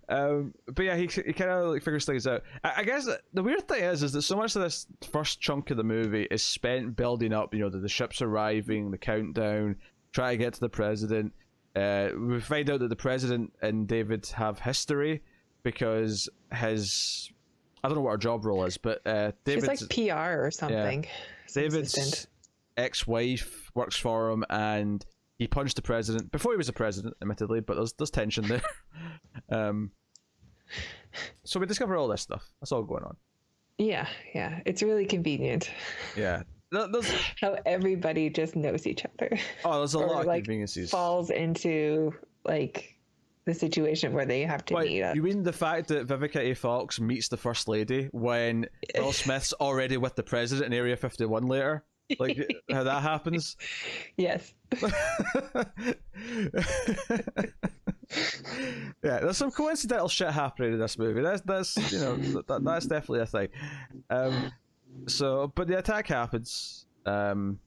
But yeah, he kind of like figures things out. I guess the weird thing is that so much of this first chunk of the movie is spent building up, the ship's arriving, the countdown, try to get to the president. We find out that the president and David have history because I don't know what her job role is, but David's she's like PR or something. Yeah, David's ex-wife works for him, and he punched the president before he was a president, admittedly, but there's tension there. So we discover all this stuff. That's all going on. Yeah, it's really convenient. Yeah. How everybody just knows each other. Oh, there's a lot of conveniences. Falls into like the situation where they have to meet up. You mean the fact that Vivica A. Fox meets the First Lady when Will Smith's already with the president in Area 51 later? Like how that happens? Yes. Yeah, there's some coincidental shit happening in this movie. That's that's definitely a thing. But the attack happens, and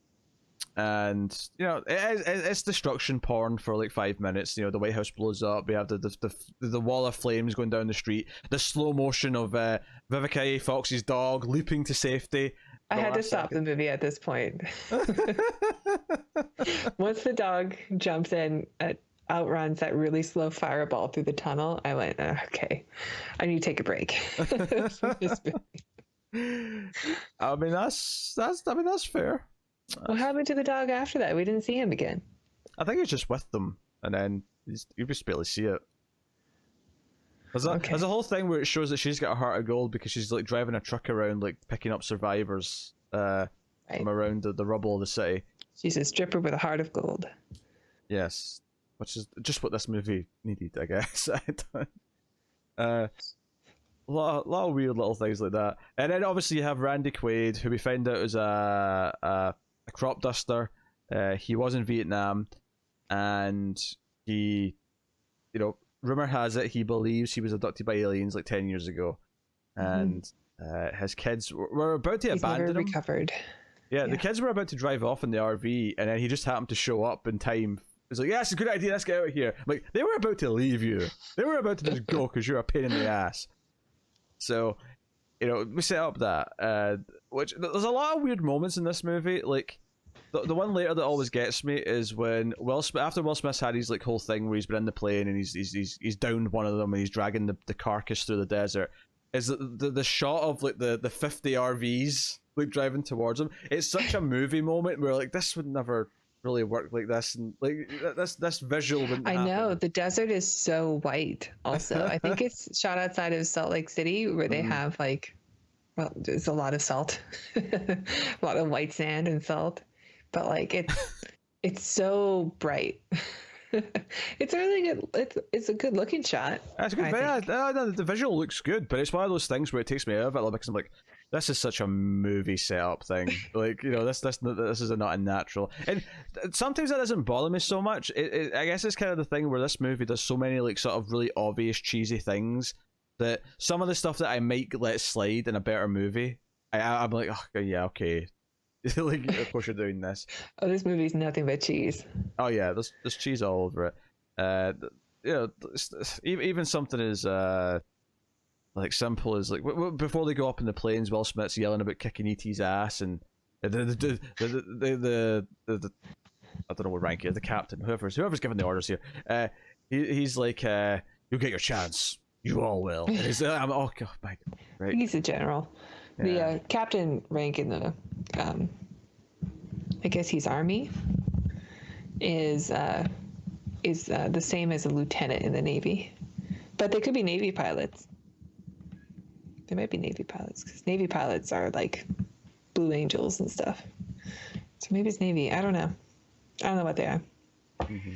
it's destruction porn for like 5 minutes. The White House blows up. We have the wall of flames going down the street. The slow motion of Vivica A. Fox's dog leaping to safety. I had to stop the movie at this point. Once the dog jumps in, outruns that really slow fireball through the tunnel, I went, okay, I need to take a break. I mean that's fair. What happened to the dog after that? We didn't see him again. I think he's just with them, and then you just barely see it. There's a whole thing where it shows that she's got a heart of gold because she's like driving a truck around, like picking up survivors from around the rubble of the city. She's a stripper with a heart of gold. Yes, which is just what this movie needed, I guess. A lot of weird little things like that. And then obviously you have Randy Quaid, who we find out is a crop duster. He was in Vietnam, and he, rumor has it he believes he was abducted by aliens like 10 years ago, and his kids were about to abandon him. Recovered. Yeah, the kids were about to drive off in the RV, and then he just happened to show up in time. It's like, yeah, it's a good idea, let's get out of here. I'm like, they were about to leave you. They were about to just go because you're a pain in the ass. So, we set up that. Which there's a lot of weird moments in this movie. Like, the one later that always gets me is when after Will Smith's had his like whole thing where he's been in the plane and he's downed one of them and he's dragging the carcass through the desert. Is the shot of like the 50 RVs like driving towards him? It's such a movie moment where like this would never really work like this, and like this visual wouldn't happen. I know the desert is so white. Also, I think it's shot outside of Salt Lake City where they have like, well, there's a lot of salt, a lot of white sand and salt, but like it's so bright. It's a really good. It's a good looking shot. That's good. The visual looks good, but it's one of those things where it takes me out of it because I'm like, this is such a movie setup thing. Like, this is not a natural. And sometimes that doesn't bother me so much. I guess it's kind of the thing where this movie does so many like sort of really obvious cheesy things that some of the stuff that I might let slide in a better movie, I'm like, oh yeah, okay. Like, of course you're doing this. Oh, this movie's nothing but cheese. Oh yeah, there's cheese all over it. Even something as like simple as like before they go up in the planes, Will Smith's yelling about kicking E.T.'s ass, and the I don't know what rank it is, the captain, whoever's giving the orders here. He's like, you'll get your chance. You all will. And he's, oh god, my god, right. He's a general. Yeah. The captain rank in the, I guess he's Army, is the same as a lieutenant in the Navy, but they could be Navy pilots. They might be Navy pilots because Navy pilots are like Blue Angels and stuff. So maybe it's Navy. I don't know what they are. Mm-hmm.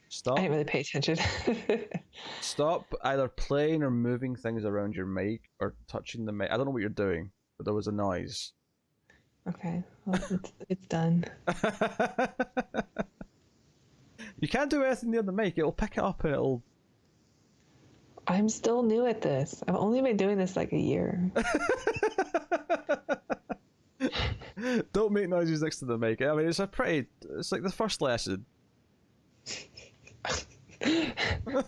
Stop. I didn't really pay attention. Stop either playing or moving things around your mic or touching the mic. I don't know what you're doing, but there was a noise. Okay, well, it's done. You can't do anything near the mic. It'll pick it up and it'll... I'm still new at this. I've only been doing this like a year. Don't make noises next to the mic. I mean, it's like the first lesson.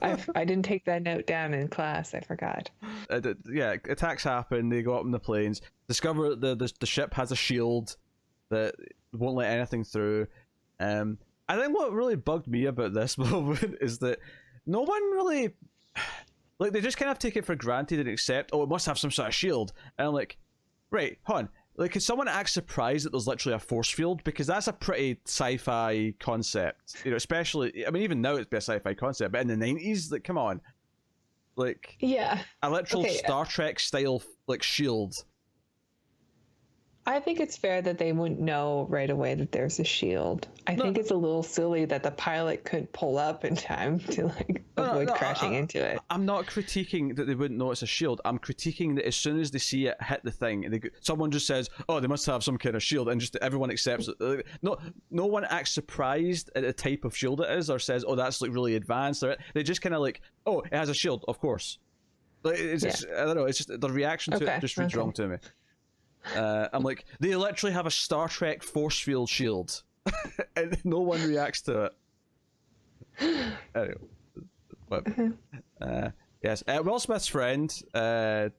I didn't take that note down in class. I forgot. Yeah, attacks happen. They go up in the planes. Discover the ship has a shield that won't let anything through. I think what really bugged me about this moment is that no one really, like, they just kind of take it for granted and accept, oh, it must have some sort of shield. And I'm like, right, hold on. Like, can someone act surprised that there's literally a force field? Because that's a pretty sci-fi concept. Especially, I mean, even now it's a sci-fi concept, but in the 90s, like, come on. Like, yeah, a literal Star Trek style, like, shield. I think it's fair that they wouldn't know right away that there's a shield. I think it's a little silly that the pilot couldn't pull up in time to like avoid crashing into it. I'm not critiquing that they wouldn't know it's a shield. I'm critiquing that as soon as they see it hit the thing, someone just says, "Oh, they must have some kind of shield," and just everyone accepts it. No one acts surprised at the type of shield it is, or says, "Oh, that's like really advanced." Or they just kind of like, "Oh, it has a shield, of course." Like, it's just, I don't know. It's just the reaction to it just reads wrong to me. I'm like, they literally have a Star Trek force field shield, and no one reacts to it. Anyway, but yes, Will Smith's friend, is Harry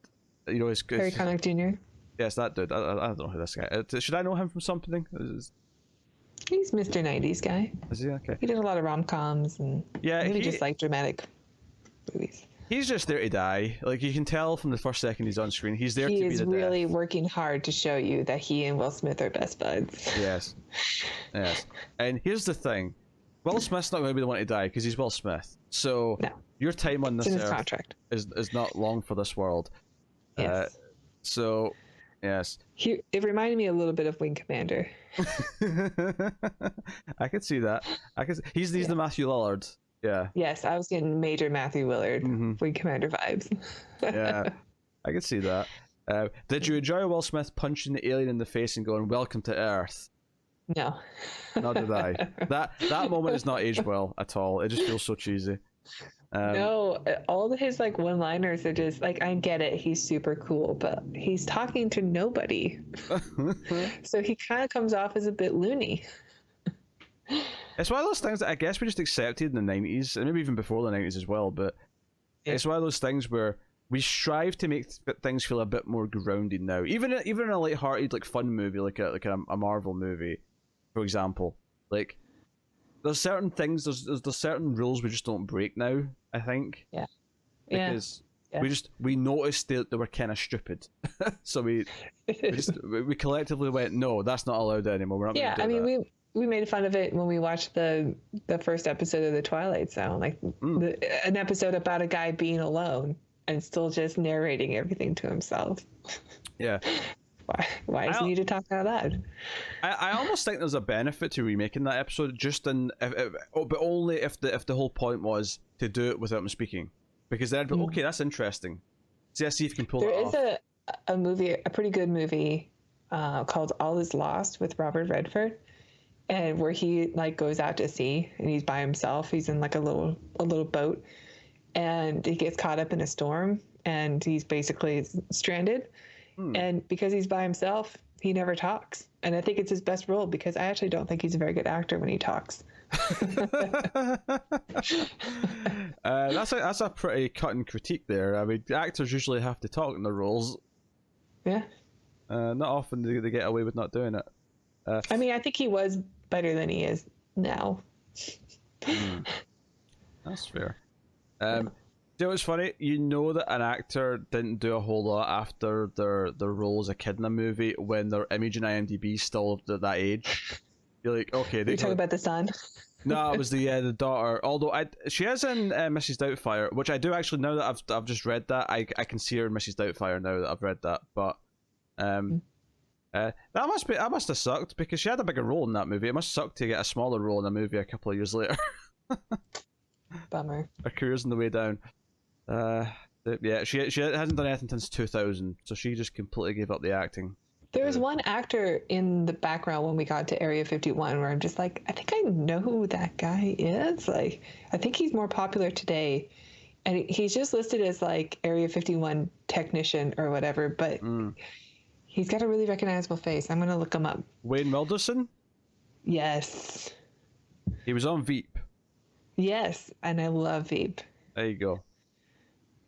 Connick Jr. Yes, that dude. I don't know who this guy is. Should I know him from something? He's Mr. 90s guy. Is he? Okay. He did a lot of rom-coms and really just like dramatic movies. He's just there to die. Like, you can tell from the first second he's on screen, he's there to be the death. He is really working hard to show you that he and Will Smith are best buds. Yes. And here's the thing. Will Smith's not going to be the one to die because he's Will Smith. So your time on this earth contract. is not long for this world. Yes. So Yes. It reminded me a little bit of Wing Commander. I could see that. He's the Matthew Lillard. Yeah. Yes, I was getting major Matthew Willard, Mm-hmm. Wing Commander vibes. Yeah, I could see that. Did you enjoy Will Smith punching the alien in the face and going, "Welcome to Earth"? No. Nor did I. That moment is not aged well at all. It just feels so cheesy. No, all of his like one-liners are just like, I get it, he's super cool, but he's talking to nobody. So he kind of comes off as a bit loony. It's one of those things that I guess we just accepted in the 90s, and maybe even before the 90s as well, but it's one of those things where we strive to make things feel a bit more grounded now. Even in a light-hearted, like, fun movie, like a Marvel movie, for example. Like, there's certain things, there's certain rules we just don't break now, I think. Yeah. Because we noticed that they were kind of stupid. So we collectively went, no, that's not allowed anymore. We're not going to do that. We made fun of it when we watched the first episode of The Twilight Zone, like an episode about a guy being alone and still just narrating everything to himself. Yeah. Why does he need to talk out loud? I almost think there's a benefit to remaking that episode, but only if the whole point was to do it without him speaking, because then okay, that's interesting. See if you can pull it off. There is a movie, a pretty good movie, called All Is Lost with Robert Redford. And where he like goes out to sea and he's by himself. He's in like a little boat, and he gets caught up in a storm and he's basically stranded. And because he's by himself, he never talks. And I think it's his best role, because I actually don't think he's a very good actor when he talks. That's a pretty cutting critique there. I mean, actors usually have to talk in their roles. Yeah. Not often do they get away with not doing it. I mean, I think he was better than he is now. That's fair. You know what's funny? You know that an actor didn't do a whole lot after their role as a kid in a movie when their image in IMDb is still at that age. You're like, okay. You're talking about the son? No, it was the daughter. Although she is in Mrs. Doubtfire, which I do actually, now that I've just read that, I can see her in Mrs. Doubtfire now that I've read that. But that must have sucked, because she had a bigger role in that movie. It must suck to get a smaller role in a movie a couple of years later. Bummer. Her career's on the way down. Yeah, she hasn't done anything since 2000, so she just completely gave up the acting. There was one actor in the background when we got to Area 51 where I'm just like, I think I know who that guy is. Like, I think he's more popular today, and he's just listed as like Area 51 technician or whatever, but he's got a really recognizable face. I'm gonna look him up. Wayne Wilderson? Yes. He was on Veep. Yes, and I love Veep. There you go.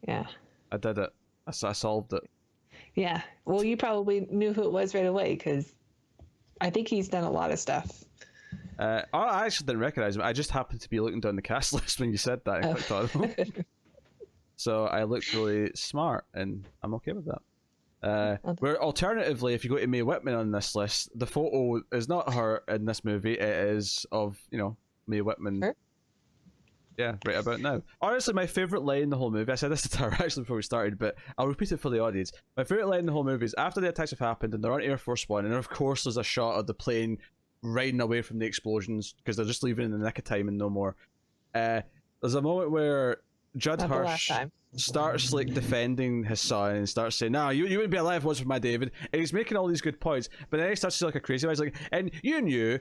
Yeah. I did it. I solved it. Yeah. Well, you probably knew who it was right away, because I think he's done a lot of stuff. I actually didn't recognize him. I just happened to be looking down the cast list when you said that. And clicked on him. So I looked really smart, and I'm okay with that. Where alternatively, if you go to Mae Whitman on this list, the photo is not her in this movie. It is of, Mae Whitman. Her? Yeah, right about now. Honestly, my favourite line in the whole movie, I said this to Tara actually before we started, but I'll repeat it for the audience. My favourite line in the whole movie is after the attacks have happened and they're on Air Force One, and of course there's a shot of the plane riding away from the explosions because they're just leaving in the nick of time and no more. There's a moment where Judd Hirsch starts like defending his son and starts saying, "No, you wouldn't be alive if it wasn't for my David," and he's making all these good points, but then he starts to say like a crazy one. He's like, "And you knew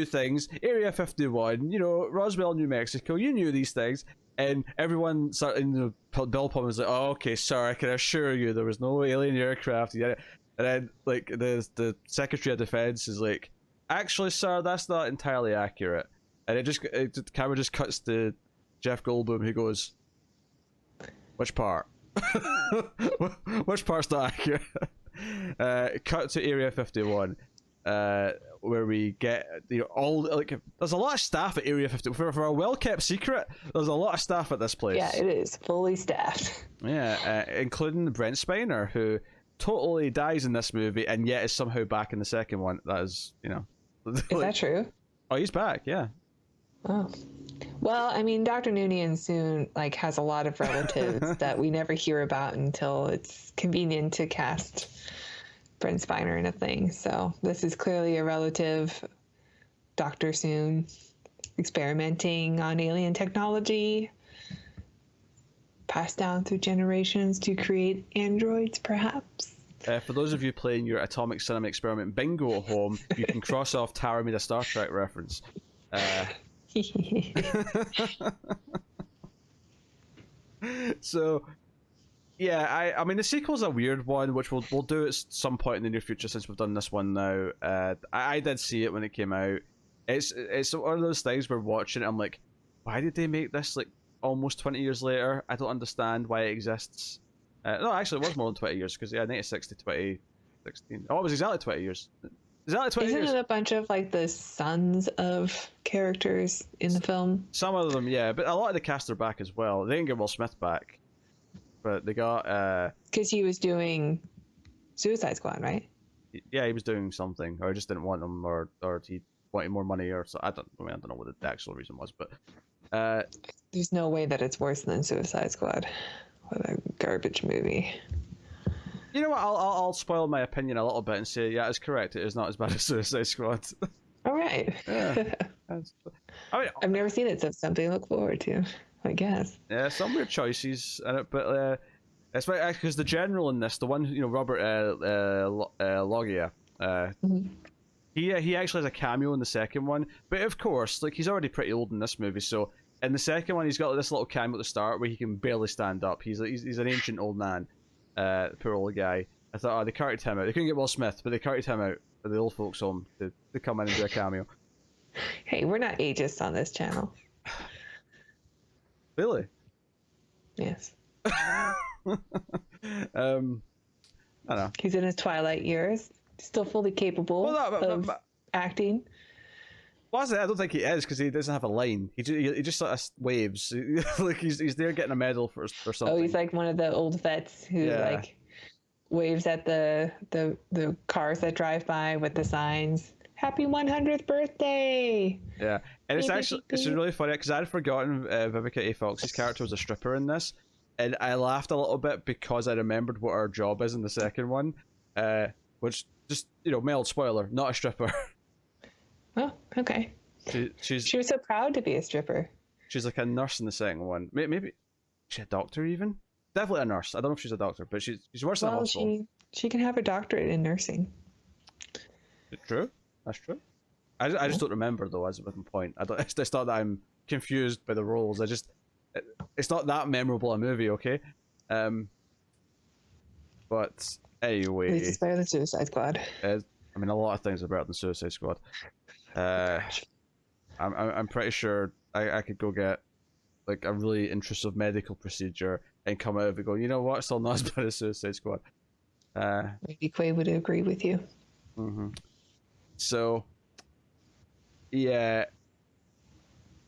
things, Area 51, Roswell, New Mexico, you knew these things," and everyone started, Bill Pullman was like, "Oh, okay, sir, I can assure you there was no alien aircraft," and then like the Secretary of Defense is like, "Actually, sir, that's not entirely accurate," and the camera just cuts to Jeff Goldblum, who goes, "Which part? Which part's not accurate?" Cut to Area 51, where we get all there's a lot of staff at Area 51 for a well-kept secret. There's a lot of staff at this place. Yeah, it is fully staffed. Yeah, including Brent Spiner, who totally dies in this movie and yet is somehow back in the second one. That is, Is that true? Oh, he's back. Yeah. Oh. Well, I mean, Dr. Noonien soon has a lot of relatives that we never hear about until it's convenient to cast Brent Spiner in a thing. So this is clearly a relative, Doctor Soon, experimenting on alien technology, passed down through generations to create androids, perhaps. For those of you playing your Atomic Cinema Experiment bingo at home, you can cross off Tara made a Star Trek reference. So, yeah, I mean the sequel's a weird one, which we'll do at some point in the near future since we've done this one now. I did see it when it came out. It's one of those things we're watching. I'm like, why did they make this like almost 20 years later? I don't understand why it exists. No, actually, it was more than 20 years because 96 to 2016. Oh, it was exactly 20 years. Exactly 20 Isn't years. it a bunch of like the sons of characters in the film? Some of them, yeah, but a lot of the cast are back as well. They didn't get Will Smith back, but they got. Because he was doing Suicide Squad, right? Yeah, he was doing something, or just didn't want them, or he wanted more money, or so. I don't know what the actual reason was, but. There's no way that it's worse than Suicide Squad. What a garbage movie. You know what? I'll spoil my opinion a little bit and say, yeah, it's correct. It is not as bad as Suicide Squad. All right. Yeah. I mean, I've never seen it, so it's something to look forward to, I guess. Yeah, some weird choices in it, but it's because the general in this, the one Robert Loggia, he actually has a cameo in the second one, but of course, like he's already pretty old in this movie, so in the second one he's got this little cameo at the start where he can barely stand up. He's an ancient old man, poor old guy. I thought, they carted him out. They couldn't get Will Smith, but they carted him out for the old folks' home to come in and do a cameo. Hey, we're not ageist on this channel. Really? Yes. I don't know. He's in his twilight years, still fully capable of acting. Well, I don't think he is because he doesn't have a line. He just sort of waves like he's there getting a medal for something. Oh, he's like one of the old vets who like waves at the cars that drive by with the signs. Happy 100th birthday! Yeah, and it's really funny because I'd forgotten Vivica A. Fox's character was a stripper in this, and I laughed a little bit because I remembered what her job is in the second one, which just mild spoiler, not a stripper. Oh, okay. She was so proud to be a stripper. She's like a nurse in the second one. Maybe she's a doctor even. Definitely a nurse. I don't know if she's a doctor, but she's worse than a hospital. She can have a doctorate in nursing. True. That's true. I just don't remember though. As a point, it's not that I'm confused by the roles. It's not that memorable a movie. Okay. But anyway, at least it's better than Suicide Squad. I mean, a lot of things are better than Suicide Squad. I'm pretty sure I could go get like a really intrusive medical procedure and come out of it going, you know what, it's still not as bad as Suicide Squad. Maybe Quaid would agree with you. Mm-hmm. So, yeah.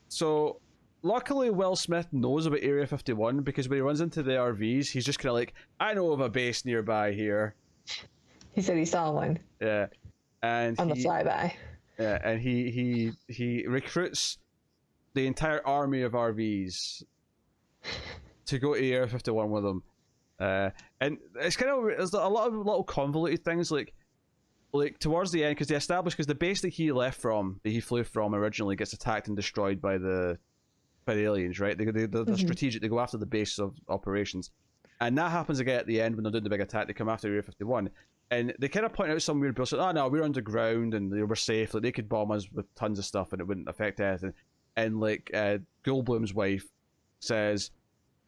So, luckily Will Smith knows about Area 51 because when he runs into the RVs, he's just kind of like, I know of a base nearby here. He said he saw one. Yeah. And on the flyby. Yeah, and he recruits the entire army of RVs to go to Area 51 with him. And it's kind of, there's a lot of little convoluted things like towards the end, because they established, because the base that he flew from originally gets attacked and destroyed by the aliens, right? They're strategic, they go after the base of operations. And that happens again at the end when they're doing the big attack, they come after Area 51. And they kind of point out some weird bullshit. Oh no, we're underground and we're safe. Like they could bomb us with tons of stuff and it wouldn't affect anything. And like Goldblum's wife says,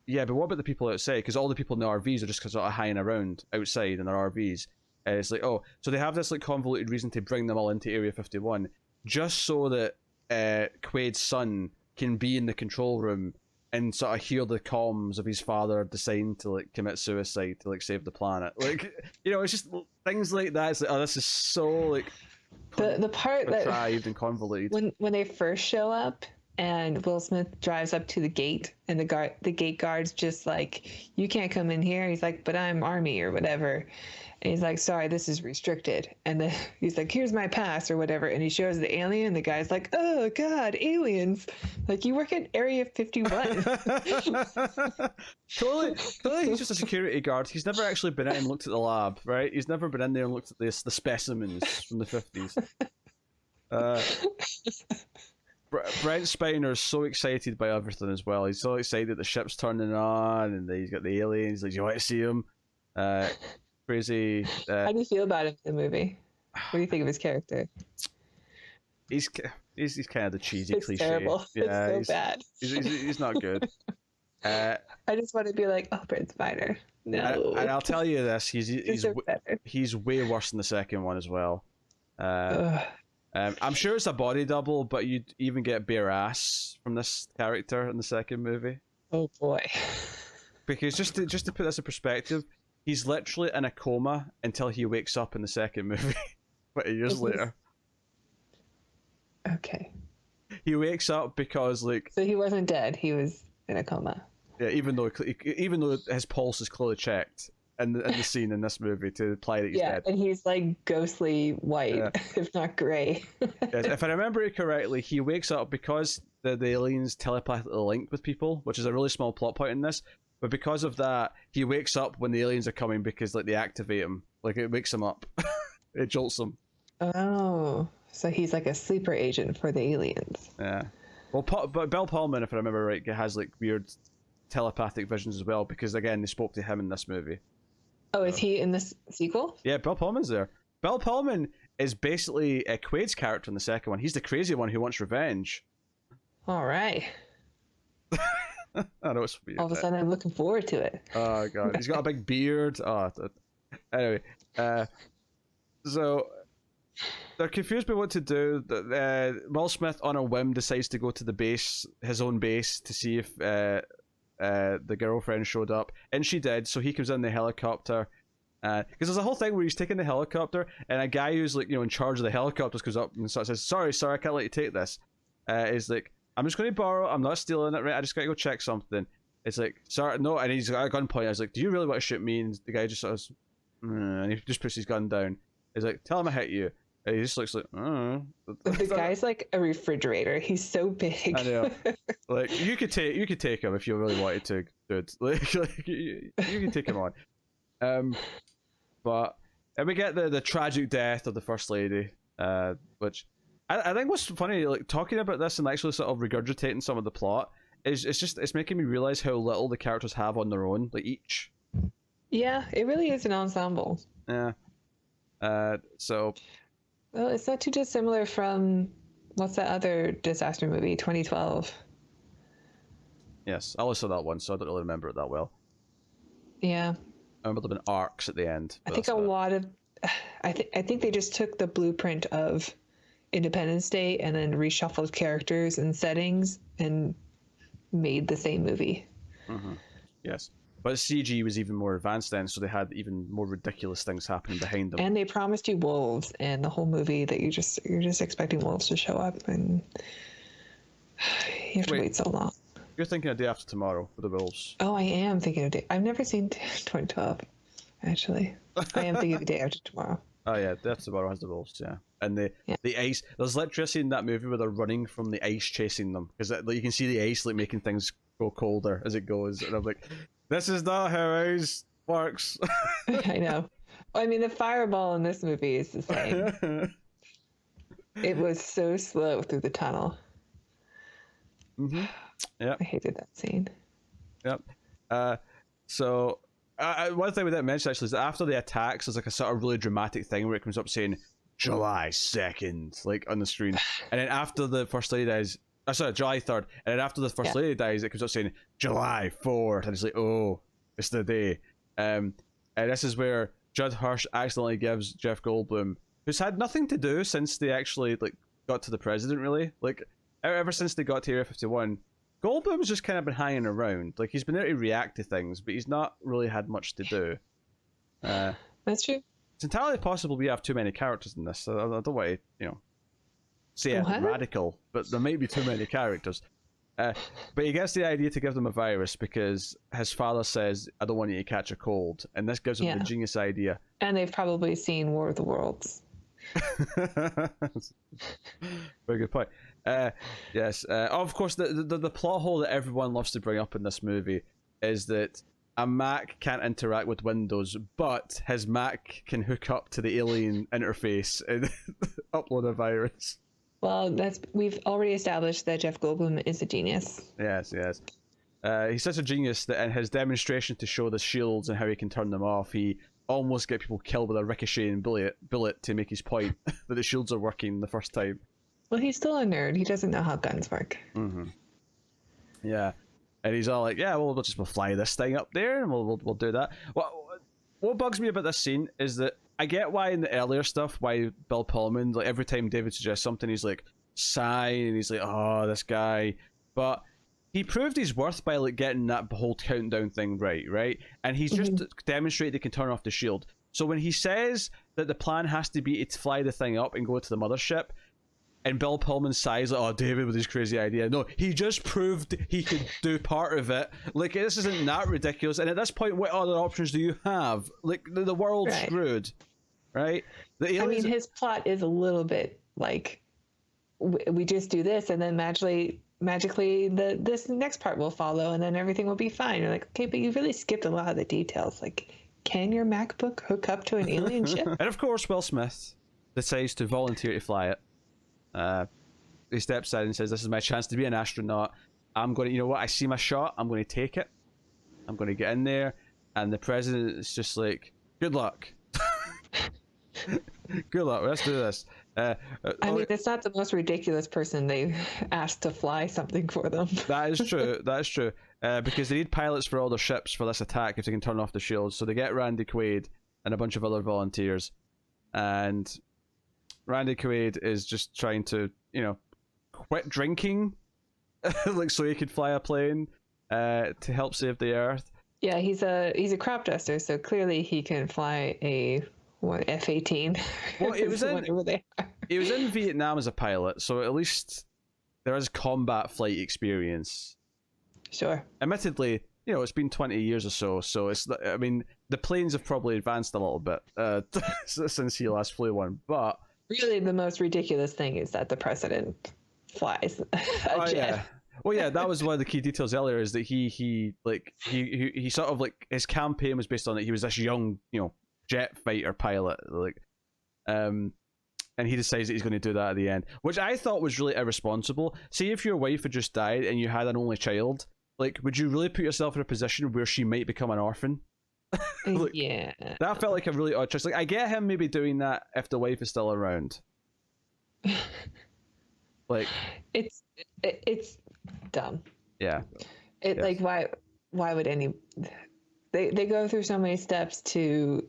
"Yeah, but what about the people outside? Because all the people in the RVs are just sort of hanging around outside in their RVs." And it's like, oh, so they have this like convoluted reason to bring them all into Area 51, just so that Quaid's son can be in the control room and sort of hear the comms of his father deciding to like commit suicide to like save the planet. Like, it's just things like that. It's like, oh, this is so like the part that contrived and convoluted. When they first show up and Will Smith drives up to the gate, and the gate guard's just like, "You can't come in here." He's like, "But I'm Army or whatever." And he's like, "Sorry, this is restricted." And then he's like, "Here's my pass or whatever." And he shows the alien. The guy's like, "Oh God, aliens! Like, you work at Area 51." Totally, he's just a security guard. He's never actually been in and looked at the lab, right? He's never been in there and looked at the specimens from the 50s. Brent Spiner's so excited by everything as well. He's so excited that the ship's turning on and he's got the aliens. Like, you want to see him? Crazy. How do you feel about him in the movie? What do you think of his character? He's kind of the cheesy It's cliche. terrible. Yeah, it's so bad. He's not good. I just want to be like, "Oh, Brent Spiner." No. And I'll tell you this: he's way worse than the second one as well. I'm sure it's a body double, but you'd even get bare ass from this character in the second movie. Oh boy! Because just to put this in perspective, he's literally in a coma until he wakes up in the second movie, 20 years later. Okay. He wakes up because So he wasn't dead. He was in a coma. Yeah, even though his pulse is clearly checked in the scene in this movie to imply that he's dead. And he's like ghostly white, if not gray. Yes, if I remember it correctly, he wakes up because the aliens telepathically link with people, which is a really small plot point in this. But because of that, he wakes up when the aliens are coming because like they activate him, like it wakes him up, it jolts him. Oh, so he's like a sleeper agent for the aliens. Yeah. Well, but Bill Pullman, if I remember right, has like weird telepathic visions as well because again they spoke to him in this movie. Oh, is he in this sequel? Yeah, Bill Pullman's there. Bill Pullman is basically Quaid's character in the second one. He's the crazy one who wants revenge. All right. I know it's weird. All of a sudden, I'm looking forward to it. Oh god, he's got a big beard. Anyway, so they're confused by what to do. Will Smith, on a whim, decides to go to the base, his own base, to see if the girlfriend showed up, and she did. So he comes in the helicopter, because there's a whole thing where he's taking the helicopter, and a guy who's like in charge of the helicopters comes up and says, "Sorry, sir, I can't let you take this." Is like, "I'm just going to borrow. I'm not stealing it, right? I just got to go check something." It's like, "Sir, no," and he's got a gunpoint. I was like, "Do you really want to shoot me?" And the guy just sort of, and he just puts his gun down. He's like, "Tell him I hit you." And he just looks like, "Oh." The guy's like a refrigerator. He's so big. I know. Like you could take him if you really wanted to, dude. Like you can take him on. But and we get the tragic death of the First Lady, which I think what's funny, like talking about this and actually sort of regurgitating some of the plot is it's making me realize how little the characters have on their own, like each. Yeah, it really is an ensemble. Yeah. So. Well, it's not too dissimilar from what's that other disaster movie, 2012. Yes, I only saw that one, so I don't really remember it that well. Yeah. I remember there been arcs at the end. I think I think they just took the blueprint of Independence Day and then reshuffled characters and settings and made the same movie. Mm-hmm. Yes. But CG was even more advanced then, so they had even more ridiculous things happening behind them. And they promised you wolves, and the whole movie that you're just expecting wolves to show up, and you have to wait so long. You're thinking of Day After Tomorrow for the wolves. Oh, I am thinking of I've never seen 2012, actually. I am thinking of Day After Tomorrow. Oh yeah, Day After Tomorrow has the wolves, yeah. And the ice. There's literally a scene in that movie where they're running from the ice chasing them because you can see the ice like making things go colder as it goes, and I'm like, this is not how ice works. I know. I mean, the fireball in this movie is the same. It was so slow through the tunnel. Mm-hmm. Yeah. I hated that scene. Yep. So one thing we didn't mention actually is that after the attacks, there's like a sort of really dramatic thing where it comes up saying July 2nd, like on the screen, and then after the First Lady dies. Sorry, July 3rd. And then after the First Lady dies, it comes up saying July 4th. And it's like, oh, it's the day. And this is where Judd Hirsch accidentally gives Jeff Goldblum, who's had nothing to do since they actually like got to the president, really. Like, ever since they got to Area 51, Goldblum's just kind of been hanging around. Like, he's been there to react to things, but he's not really had much to do. That's true. It's entirely possible we have too many characters in this. So I don't want to, say anything What? radical, but there might be too many characters. But he gets the idea to give them a virus because his father says, I don't want you to catch a cold. And this gives him the genius idea. And they've probably seen War of the Worlds. Very good point. Yes. Of course, the plot hole that everyone loves to bring up in this movie is that a Mac can't interact with Windows, but his Mac can hook up to the alien interface and upload a virus. Well, we've already established that Jeff Goldblum is a genius. Yes. He's such a genius that in his demonstration to show the shields and how he can turn them off, he almost get people killed with a ricocheting bullet to make his point that the shields are working the first time. Well, he's still a nerd. He doesn't know how guns work. Mm-hmm. Yeah. And he's all like, yeah, we'll fly this thing up there and we'll do that. What bugs me about this scene is that I get why in the earlier stuff, why Bill Pullman, like every time David suggests something, he's like, sigh, and he's like, oh, this guy. But he proved his worth by like getting that whole countdown thing right? And he's just demonstrated he can turn off the shield. So when he says that the plan has to be to fly the thing up and go to the mothership, and Bill Pullman sighs like, oh, David with his crazy idea. No, he just proved he could do part of it. Like, this isn't that ridiculous. And at this point, what other options do you have? Like, the world's screwed, right? I mean, his plot is a little bit like, we just do this, and then magically this next part will follow, and then everything will be fine. You're like, okay, but you really skipped a lot of the details. Like, can your MacBook hook up to an alien ship? And of course, Will Smith decides to volunteer to fly it. He steps in and says, this is my chance to be an astronaut. I'm going to, you know what, I see my shot, I'm going to take it. I'm going to get in there. And the president is just like, good luck. Good luck, let's do this. I mean, it's not the most ridiculous person they've asked to fly something for them. That is true, because they need pilots for all their ships for this attack if they can turn off the shields. So they get Randy Quaid and a bunch of other volunteers. And Randy Quaid is just trying to, quit drinking, like so he could fly a plane to help save the Earth. Yeah, he's a crop duster, so clearly he can fly a F-18. Well, he was in Vietnam as a pilot, so at least there is combat flight experience. Sure. Admittedly, it's been 20 years or so it's, I mean, the planes have probably advanced a little bit since he last flew one, but really, the most ridiculous thing is that the president flies a jet. Yeah. Well, yeah, that was one of the key details earlier, is that he sort of like his campaign was based on that he was this young, jet fighter pilot, like, and he decides that he's going to do that at the end, which I thought was really irresponsible. See, if your wife had just died and you had an only child, like, would you really put yourself in a position where she might become an orphan? Like, yeah, that felt like a really odd choice. Like, I get him maybe doing that if the wife is still around. Like, it's dumb. Yeah. Like, why would any? They go through so many steps to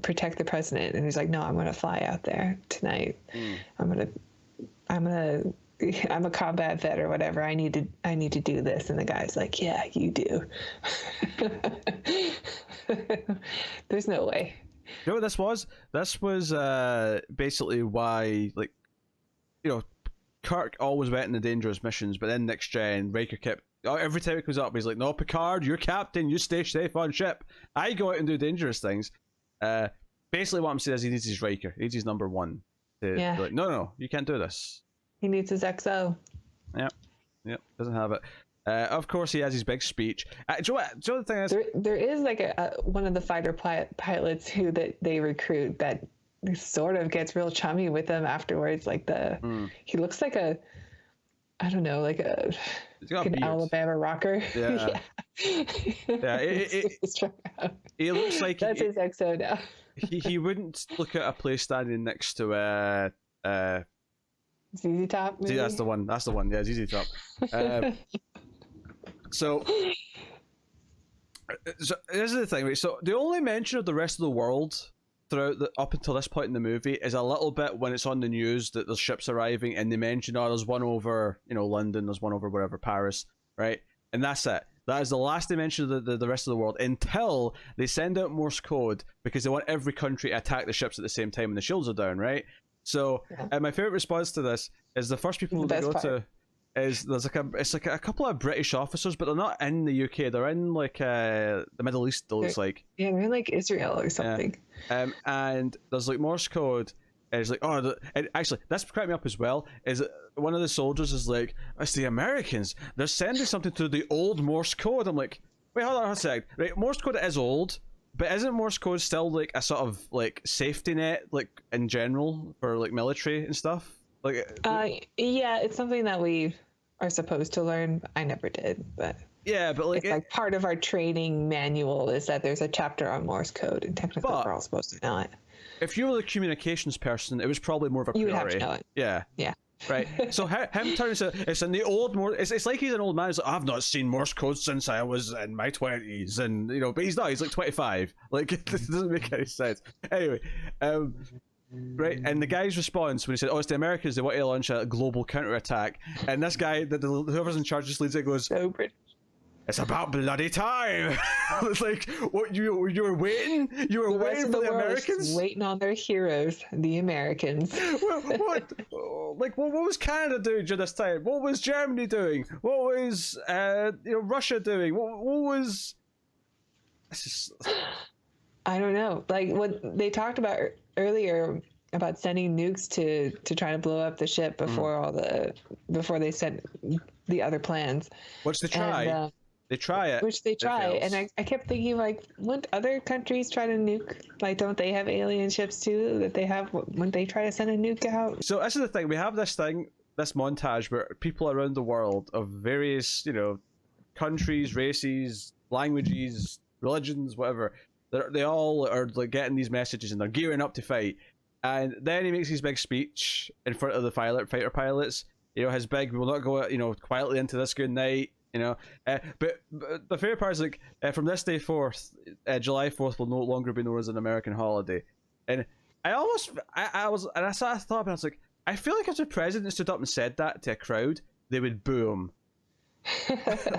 protect the president, and he's like, no, I'm going to fly out there tonight. I'm a combat vet or whatever. I need to do this. And the guy's like, yeah, you do. There's no way. You know what this was? This was basically why, like, Kirk always went in the dangerous missions, but then Next Gen, Riker kept, every time it comes up, he's like, no, Picard, you're captain, you stay safe on ship. I go out and do dangerous things. Basically what I'm saying is he needs his Riker. He needs his number one. To be like, no, you can't do this. He needs his XO. Yep, doesn't have it. Of course, he has his big speech. Do you know the thing is? There is like one of the fighter pilots who that they recruit that sort of gets real chummy with them afterwards. Like he looks like an Alabama rocker. Yeah. He looks like that's his XO now. he wouldn't look at a place standing next to ZZ Top. Maybe? That's the one. Yeah, ZZ Top. So this is the thing, right? So the only mention of the rest of the world throughout up until this point in the movie is a little bit when it's on the news that there's ships arriving, and they mention, there's one over, London, there's one over wherever, Paris, right? And that's it. That is the last they mention of the rest of the world until they send out Morse code because they want every country to attack the ships at the same time when the shields are down, right? So my favorite response to this is the first people The they best go part. to is there's like a couple of British officers, but they're not in the UK. They're in like the Middle East. It looks like. Yeah, they're in like Israel or something. And there's like Morse code. And it's like, and actually, that's cracked me up as well. Is one of the soldiers is like, it's the Americans. They're sending something to the old Morse code. I'm like, wait, hold on a sec. Right, Morse code is old, but isn't Morse code still like a sort of like safety net, like in general for like military and stuff? Like, yeah, it's something that we are supposed to learn. I never did, but yeah, but like, it's like part of our training manual is that there's a chapter on Morse code, and technically we're all supposed to know it. If you were the communications person, it was probably more of a priority. You would have to know it. Yeah. Yeah. Right. So him turning it's in the old Morse. It's like he's an old man. He's like, I've not seen Morse code since I was in my 20s, and you know, but he's not. He's like 25. Like it doesn't make any sense. Anyway, right. And the guy's response when he said, "Oh, it's the Americans. They want to launch a global counterattack," and this guy, whoever's in charge, just leads it, goes, So British. "It's about bloody time." It's like, what you were waiting? You were waiting for the Americans? Waiting on their heroes, the Americans. what? Like, what was Canada doing during this time? What was Germany doing? What was Russia doing? What was? It's just... I don't know. Like what they talked about earlier about sending nukes to try to blow up the ship before they sent the other plans. Which they try. And, they try it. Which they try, and I kept thinking, like, wouldn't other countries try to nuke? Like, don't they have alien ships too that they have? Wouldn't they try to send a nuke out? So this is the thing. We have this montage where people around the world of various, countries, races, languages, religions, whatever, they all are like getting these messages and they're gearing up to fight. And then he makes his big speech in front of the fighter pilots. His big, we will not go, quietly into this good night. But the fair part is like from this day forth, July 4th will no longer be known as an American holiday. And I thought, and I was like, I feel like if the president stood up and said that to a crowd, they would boo him.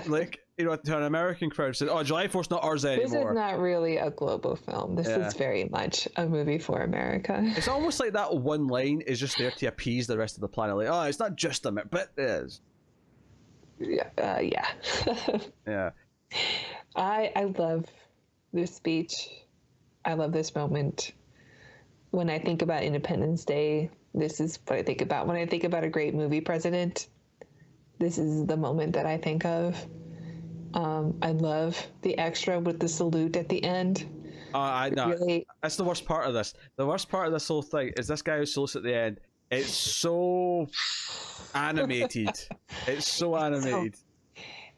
Like, to an American crowd, said, "Oh, July 4th's not ours anymore." This is not really a global film. This is very much a movie for America. It's almost like that one line is just there to appease the rest of the planet. Like, oh, it's not just America, but it is. Yeah. Yeah. I love this speech. I love this moment. When I think about Independence Day, this is what I think about. When I think about a great movie president, this is the moment that I think of. I love the extra with the salute at the end. I know. Really... That's the worst part of this. The worst part of this whole thing is this guy who salutes at the end. It's so animated. It's so animated.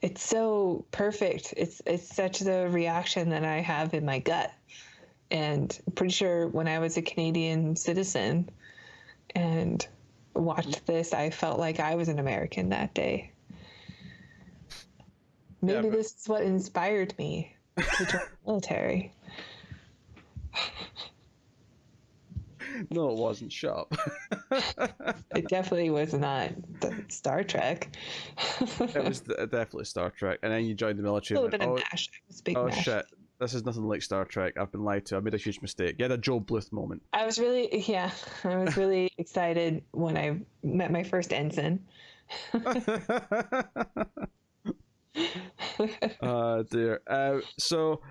It's so perfect. It's such the reaction that I have in my gut. And I'm pretty sure when I was a Canadian citizen and watched this, I felt like I was an American that day. Maybe this is what inspired me to join the military. No, it wasn't. Shut up. It definitely was not Star Trek. It was definitely Star Trek. And then you joined the military. A little bit of MASH. It was big MASH. Shit. This is nothing like Star Trek. I've been lied to. I made a huge mistake. You had a Joe Bluth moment. I was really excited when I met my first ensign. Oh dear. So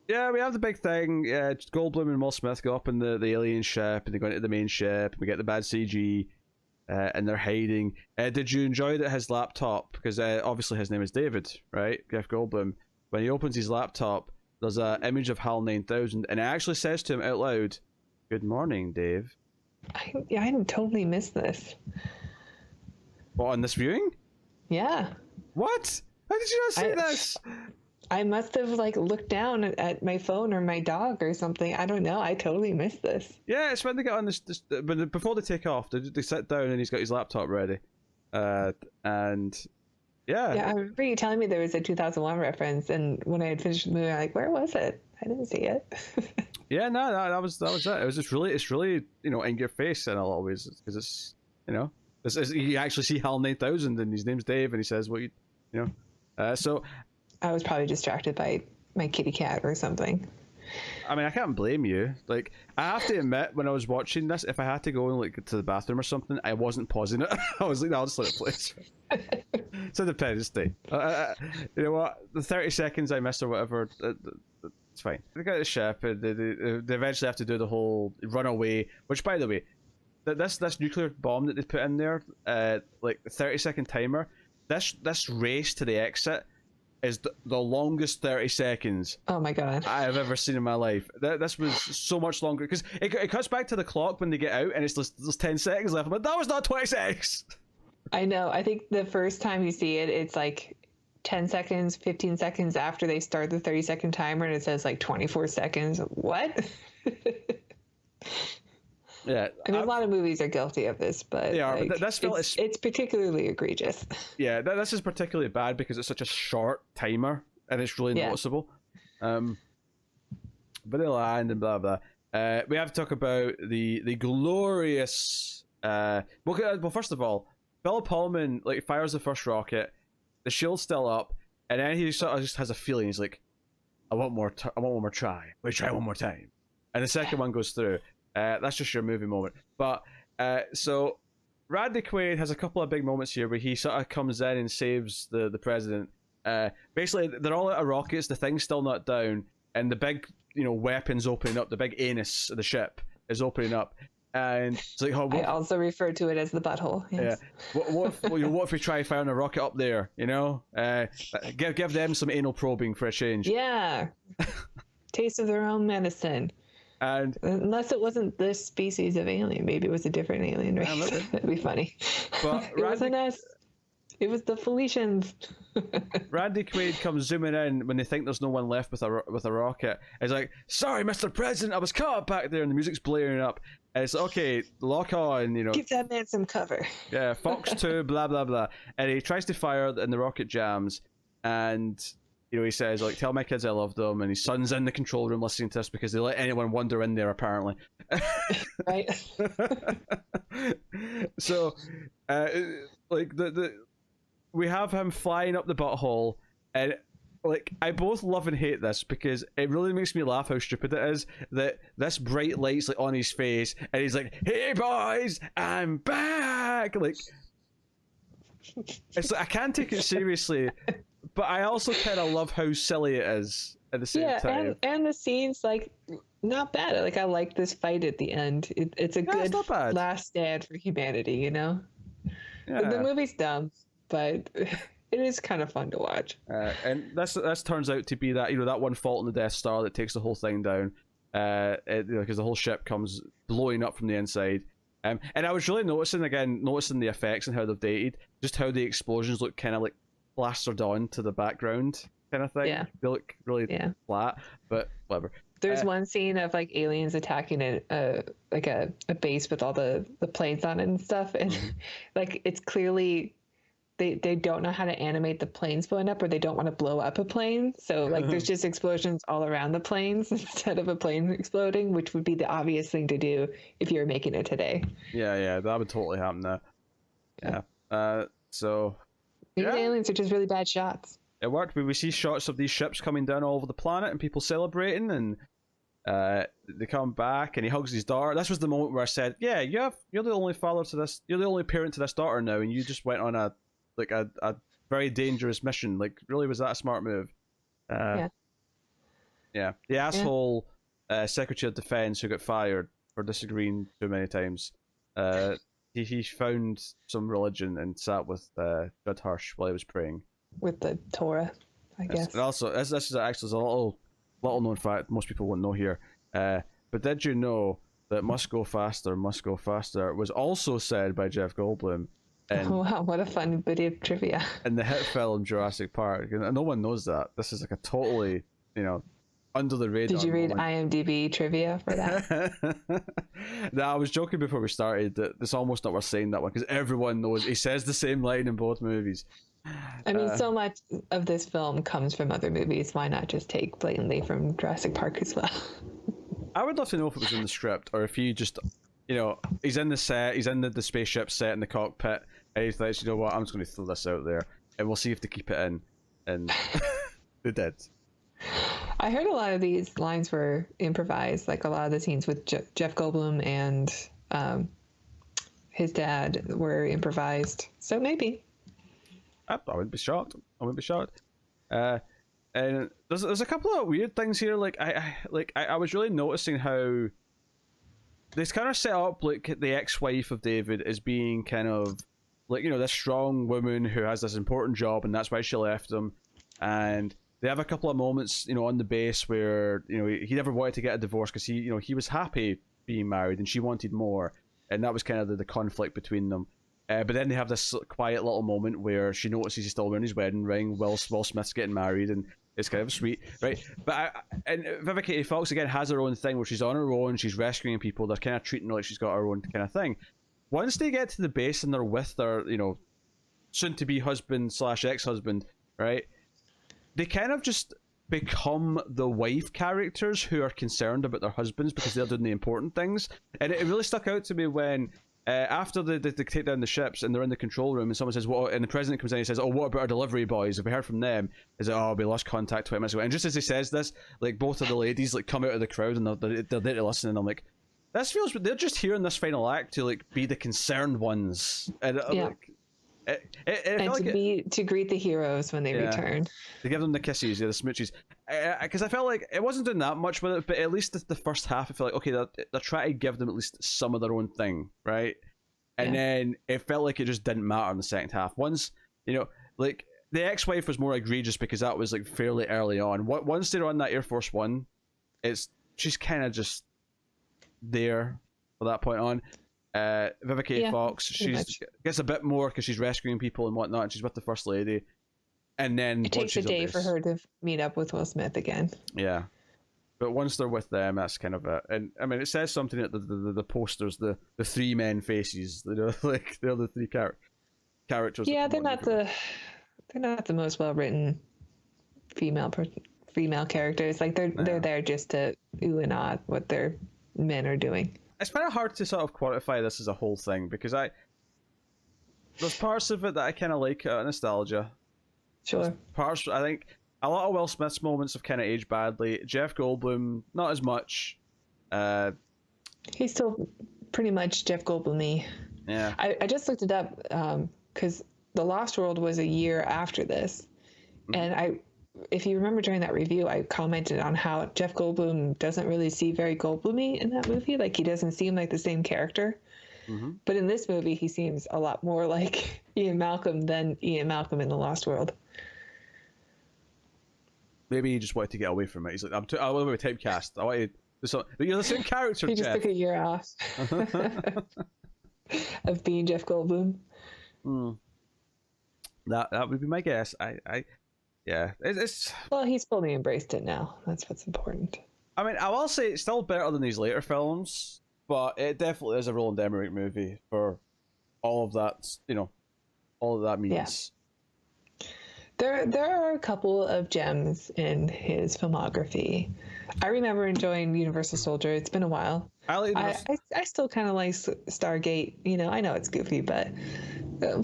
yeah, we have the big thing. Goldblum and Will Smith go up in the alien ship, and they go into the main ship. And we get the bad CG, and they're hiding. Did you enjoy that his laptop? Because obviously his name is David, right? Jeff Goldblum. When he opens his laptop, there's an image of HAL 9000, and it actually says to him out loud, "Good morning, Dave." I totally missed this. What, on this viewing? Yeah. What? How did you not see this? I must have looked down at my phone or my dog or something. I don't know. I totally missed this. Yeah, it's when they get on this but before they take off, they sit down and he's got his laptop ready, and yeah. Yeah, I remember you telling me there was a 2001 reference, and when I had finished the movie, I'm like, where was it? I didn't see it. Yeah, no, that was it. It was just really, it's really in your face in a lot of ways because it's you actually see HAL 9000 and his name's Dave and he says what so. I was probably distracted by my kitty cat or something. I mean, I can't blame you. Like, I have to admit, when I was watching this, if I had to go and like to the bathroom or something, I wasn't pausing it. I was like, no, I'll just let it play. It's Independence Day. You know what? The 30 seconds I missed or whatever, it's fine. They got the ship, and they eventually have to do the whole run away. Which, by the way, this nuclear bomb that they put in there, like the 30-second timer, this race to the exit is the longest 30 seconds Oh my god. I have ever seen in my life. This was so much longer, because it cuts back to the clock when they get out, and it's there's 10 seconds left. I'm like, that was not 20 seconds! I know. I think the first time you see it, it's like 10 seconds, 15 seconds after they start the 30-second timer, and it says like 24 seconds. What? Yeah, I mean, a lot of movies are guilty of this, but yeah, like, but it's particularly egregious. Yeah, this is particularly bad because it's such a short timer and it's really noticeable. But it'll land and blah blah. We have to talk about the glorious. Well, first of all, Bill Pullman like fires the first rocket, the shield's still up, and then he sort of just has a feeling. He's like, I want one more try. We try one more time, and the second one goes through. That's just your movie moment. But so Randy Quaid has a couple of big moments here where he sort of comes in and saves the president. Basically, they're all out of rockets. The thing's still not down, and the big weapons opening up. The big anus of the ship is opening up, and it's like, oh, I also refer to it as the butthole. Yes. Yeah. What if we try firing a rocket up there? Give them some anal probing for a change. Yeah. Taste of their own medicine. And unless it wasn't this species of alien, maybe it was a different alien race. That'd be funny. But it wasn't us. It was the Felicians. Randy Quaid comes zooming in when they think there's no one left with a rocket. He's like, "Sorry, Mr. President, I was caught up back there," and the music's blaring up. And it's okay, lock on, Give that man some cover. Yeah, Fox 2, blah blah blah. And he tries to fire, and the rocket jams, and he says, like, tell my kids I love them, and his son's in the control room listening to this because they let anyone wander in there, apparently. Right. So, like, we have him flying up the butthole, and, like, I both love and hate this because it really makes me laugh how stupid it is that this bright light's, like, on his face, and he's like, "Hey, boys, I'm back!" Like, it's like, I can't take it seriously. But I also kind of love how silly it is at the same time. And the scene's like not bad. Like, I like this fight at the end. It's a good last stand for humanity, Yeah. The movie's dumb, but it is kind of fun to watch. And this turns out to be that that one fault in the Death Star that takes the whole thing down. Because the whole ship comes blowing up from the inside. And I was really noticing the effects and how they've dated, just how the explosions look kind of like plastered on to the background kind of thing. Yeah. They look really flat, but whatever. There's one scene of like aliens attacking a base with all the planes on it and stuff, and like it's clearly they don't know how to animate the planes blowing up, or they don't want to blow up a plane, so like there's just explosions all around the planes instead of a plane exploding, which would be the obvious thing to do if you were making it today. Yeah, that would totally happen there. Yeah. So maybe the aliens are just really bad shots. It worked. We see shots of these ships coming down all over the planet and people celebrating, and they come back and he hugs his daughter. This was the moment where I said, "Yeah, you're the only father to this. You're the only parent to this daughter now, and you just went on a very dangerous mission. Like, really, was that a smart move?" Yeah. The asshole Secretary of Defense who got fired for disagreeing too many times. He found some religion and sat with Judd Hirsch while he was praying. With the Torah, I guess. And also, this is actually a little known fact most people won't know here. But did you know that "Must Go Faster, Must Go Faster" was also said by Jeff Goldblum? Wow, what a fun bit of trivia. In the hit film Jurassic Park. No one knows that. This is like a totally, under the radar. Did you read IMDb trivia for that? No, I was joking before we started that it's almost not worth saying that one because everyone knows he says the same line in both movies. I mean, so much of this film comes from other movies. Why not just take blatantly from Jurassic Park as well? I would love to know if it was in the script or if he just, he's in the set, he's in the spaceship set in the cockpit, and he thinks, you know what, I'm just going to throw this out there, and we'll see if they keep it in. And they did. I heard a lot of these lines were improvised, like a lot of the scenes with Jeff Goldblum and his dad were improvised. So maybe. I wouldn't be shocked. I wouldn't be shocked. And there's a couple of weird things here. Like I was really noticing how they kind of set up like the ex-wife of David as being kind of like, you know, this strong woman who has this important job, and that's why she left him. And they have a couple of moments, you know, on the base where, you know, he never wanted to get a divorce because he was happy being married and she wanted more, and that was kind of the conflict between them. But then they have this quiet little moment where she notices he's still wearing his wedding ring. Will Smith's getting married, and it's kind of sweet, right? But and Vivica Fox again has her own thing where she's on her own, she's rescuing people. They're kind of treating her like she's got her own kind of thing. Once they get to the base and they're with their, you know, soon-to-be husband / ex-husband, right? They kind of just become the wife characters who are concerned about their husbands because they're doing the important things. And it really stuck out to me when after they take down the ships and they're in the control room and someone says, "What?" And the president comes in and he says, "Oh, what about our delivery boys? Have we heard from them?" Is it, "Oh, we lost contact 20 minutes ago." And just as he says this, like both of the ladies like come out of the crowd and they're there to listen, and I'm like, this feels, they're just here in this final act to like be the concerned ones. And Yeah. like, it And felt to greet the heroes when they return. to give them the kisses, the smoochies, because I felt like it wasn't doing that much with it, but at least the first half, I felt like, okay, they're trying to give them at least some of their own thing, right? And then it felt like it just didn't matter in the second half. Once, you know, like the ex-wife was more egregious because that was like fairly early on. Once they're on that Air Force One, she's kind of just there from that point on. Vivica Fox, she gets a bit more because she's rescuing people and whatnot, and she's with the First Lady. And then it takes a day for her to meet up with Will Smith again. Yeah, but once they're with them, that's kind of it. And I mean, it says something at the posters, the three men faces. You know, like they're the three characters. Yeah, they're not the most well written female characters. Like they're there just to ooh and ah what their men are doing. It's kind of hard to sort of quantify this as a whole thing because there's parts of it that I kind of like nostalgia. Sure. Parts, I think a lot of Will Smith's moments have kind of aged badly. Jeff Goldblum, not as much. He's still pretty much Jeff Goldblum-y. Yeah. I just looked it up because The Lost World was a year after this, and if you remember during that review, I commented on how Jeff Goldblum doesn't really seem very Goldblum-y in that movie. Like, he doesn't seem like the same character. Mm-hmm. But in this movie, he seems a lot more like Ian Malcolm than Ian Malcolm in The Lost World. Maybe he just wanted to get away from it. He's like, I want to be typecast. I want to... But you're the same character, He just Jeff. took a year off of being Jeff Goldblum. That would be my guess. Yeah, Well, he's fully embraced it now. That's what's important. I mean, I will say it's still better than these later films, but it definitely is a Roland Emmerich movie for all of that. You know, all of that means. Yeah. There are a couple of gems in his filmography. I remember enjoying Universal Soldier. It's been a while. I still kind of like Stargate. You know, I know it's goofy, but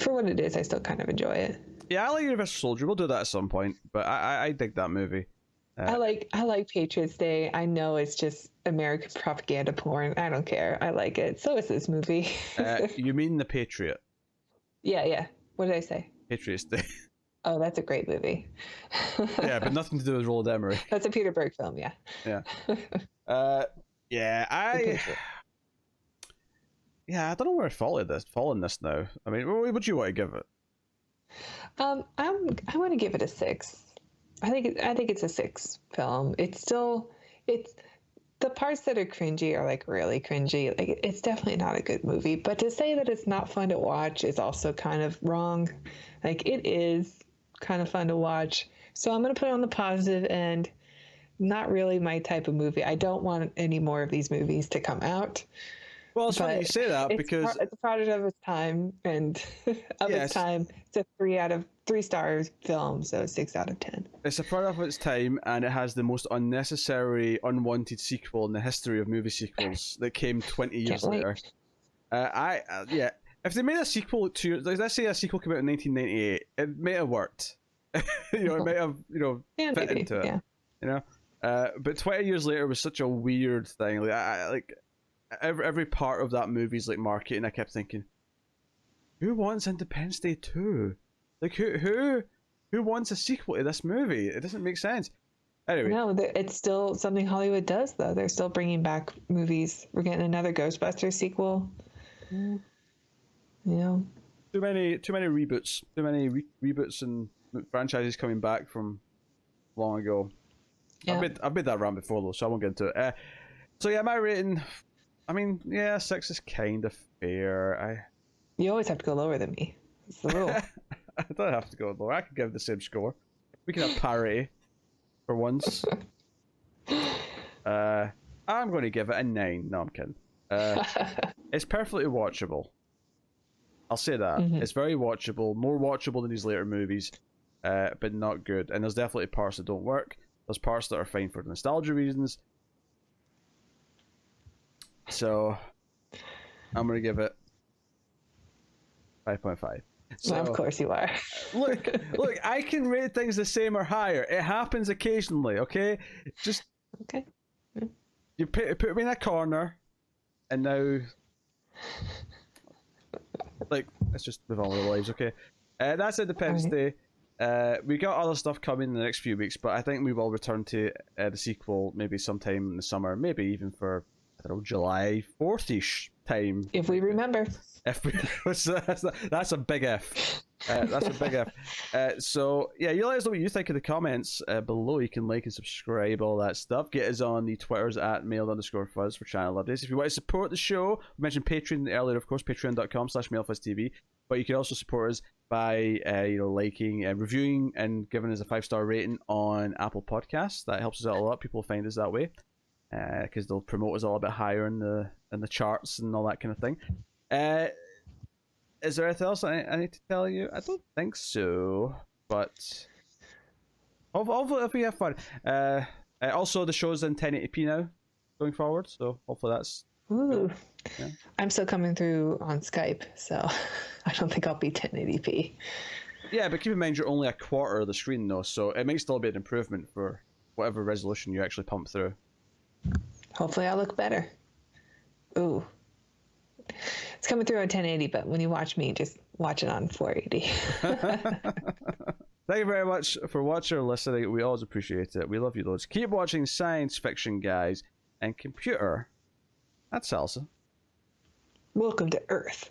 for what it is, I still kind of enjoy it. Yeah, I like Universal Soldier. We'll do that at some point, but I dig that movie. I like Patriots Day. I know it's just American propaganda porn. I don't care. I like it. So is this movie. You mean The Patriot? Yeah. What did I say? Patriots Day. Oh, that's a great movie. Yeah, but nothing to do with Roland Emmerich. That's a Peter Berg film, yeah. Yeah. I don't know where I fall in this now. I mean, what would you want to give it? I want to give it a 6. I think it's a 6 film. It's the parts that are cringy are like really cringy. Like, it's definitely not a good movie. But to say that it's not fun to watch is also kind of wrong. Like, it is kind of fun to watch. So I'm gonna put it on the positive end. Not really my type of movie. I don't want any more of these movies to come out. Well, it's funny you say that because it's a product of its time, and its time. It's a 3 stars film, so 6 out of 10. It's a product of its time, and it has the most unnecessary, unwanted sequel in the history of movie sequels that came 20 years later. If they made a sequel to, let's say a sequel came out in 1998, it may have worked. It might have, fit into it. Yeah. But 20 years later was such a weird thing. Like, like every part of that movie's like marketing. I kept thinking, who wants Independence Day 2? Like, who wants a sequel to this movie? It doesn't make sense. Anyway. No, it's still something Hollywood does, though. They're still bringing back movies. We're getting another Ghostbusters sequel. You know, too many reboots. Too many reboots and franchises coming back from long ago. Yeah. I've made that rant before though, so I won't get into it. So yeah, my rating. I mean, yeah, 6 is kind of fair. You always have to go lower than me. It's the rule. I don't have to go lower. I can give the same score. We can have parity for once. I'm going to give it a 9. No, I'm kidding. It's perfectly watchable. I'll say that. It's very watchable, more watchable than these later movies, but not good. And there's definitely parts that don't work. There's parts that are fine for nostalgia reasons. So, I'm going to give it 5.5. So, well, of course you are. look, I can rate things the same or higher. It happens occasionally, okay? Just... Okay. You put me in a corner, and now... Like, let's just move on with our lives, okay? That's Independence Day. We got other stuff coming in the next few weeks, but I think we will return to the sequel maybe sometime in the summer, maybe even for, I don't know, July 4th-ish time. If we remember. That's a big if. That's a big if. So, yeah, you let us know what you think in the comments below. You can like and subscribe, all that stuff. Get us on the Twitters at mail_fuzz for channel updates. If you want to support the show, we mentioned Patreon earlier, of course, patreon.com/mailfuzztv. But you can also support us by liking and reviewing and giving us a 5-star rating on Apple Podcasts. That helps us out a lot. People find us that way because they'll promote us all a bit higher in the charts and all that kind of thing. Is there anything else I need to tell you? I don't think so, but hopefully if we have fun. Also, the show's in 1080p now going forward, so hopefully that's... Ooh. Yeah. I'm still coming through on Skype, so I don't think I'll be 1080p. Yeah, but keep in mind you're only a quarter of the screen though, so it might still be an improvement for whatever resolution you actually pump through. Hopefully I'll look better. Ooh. It's coming through on 1080, but when you watch me, just watch it on 480. Thank you very much for watching or listening. We always appreciate it. We love you loads. Keep watching science fiction, guys, and computer. That's Salsa. Welcome to Earth.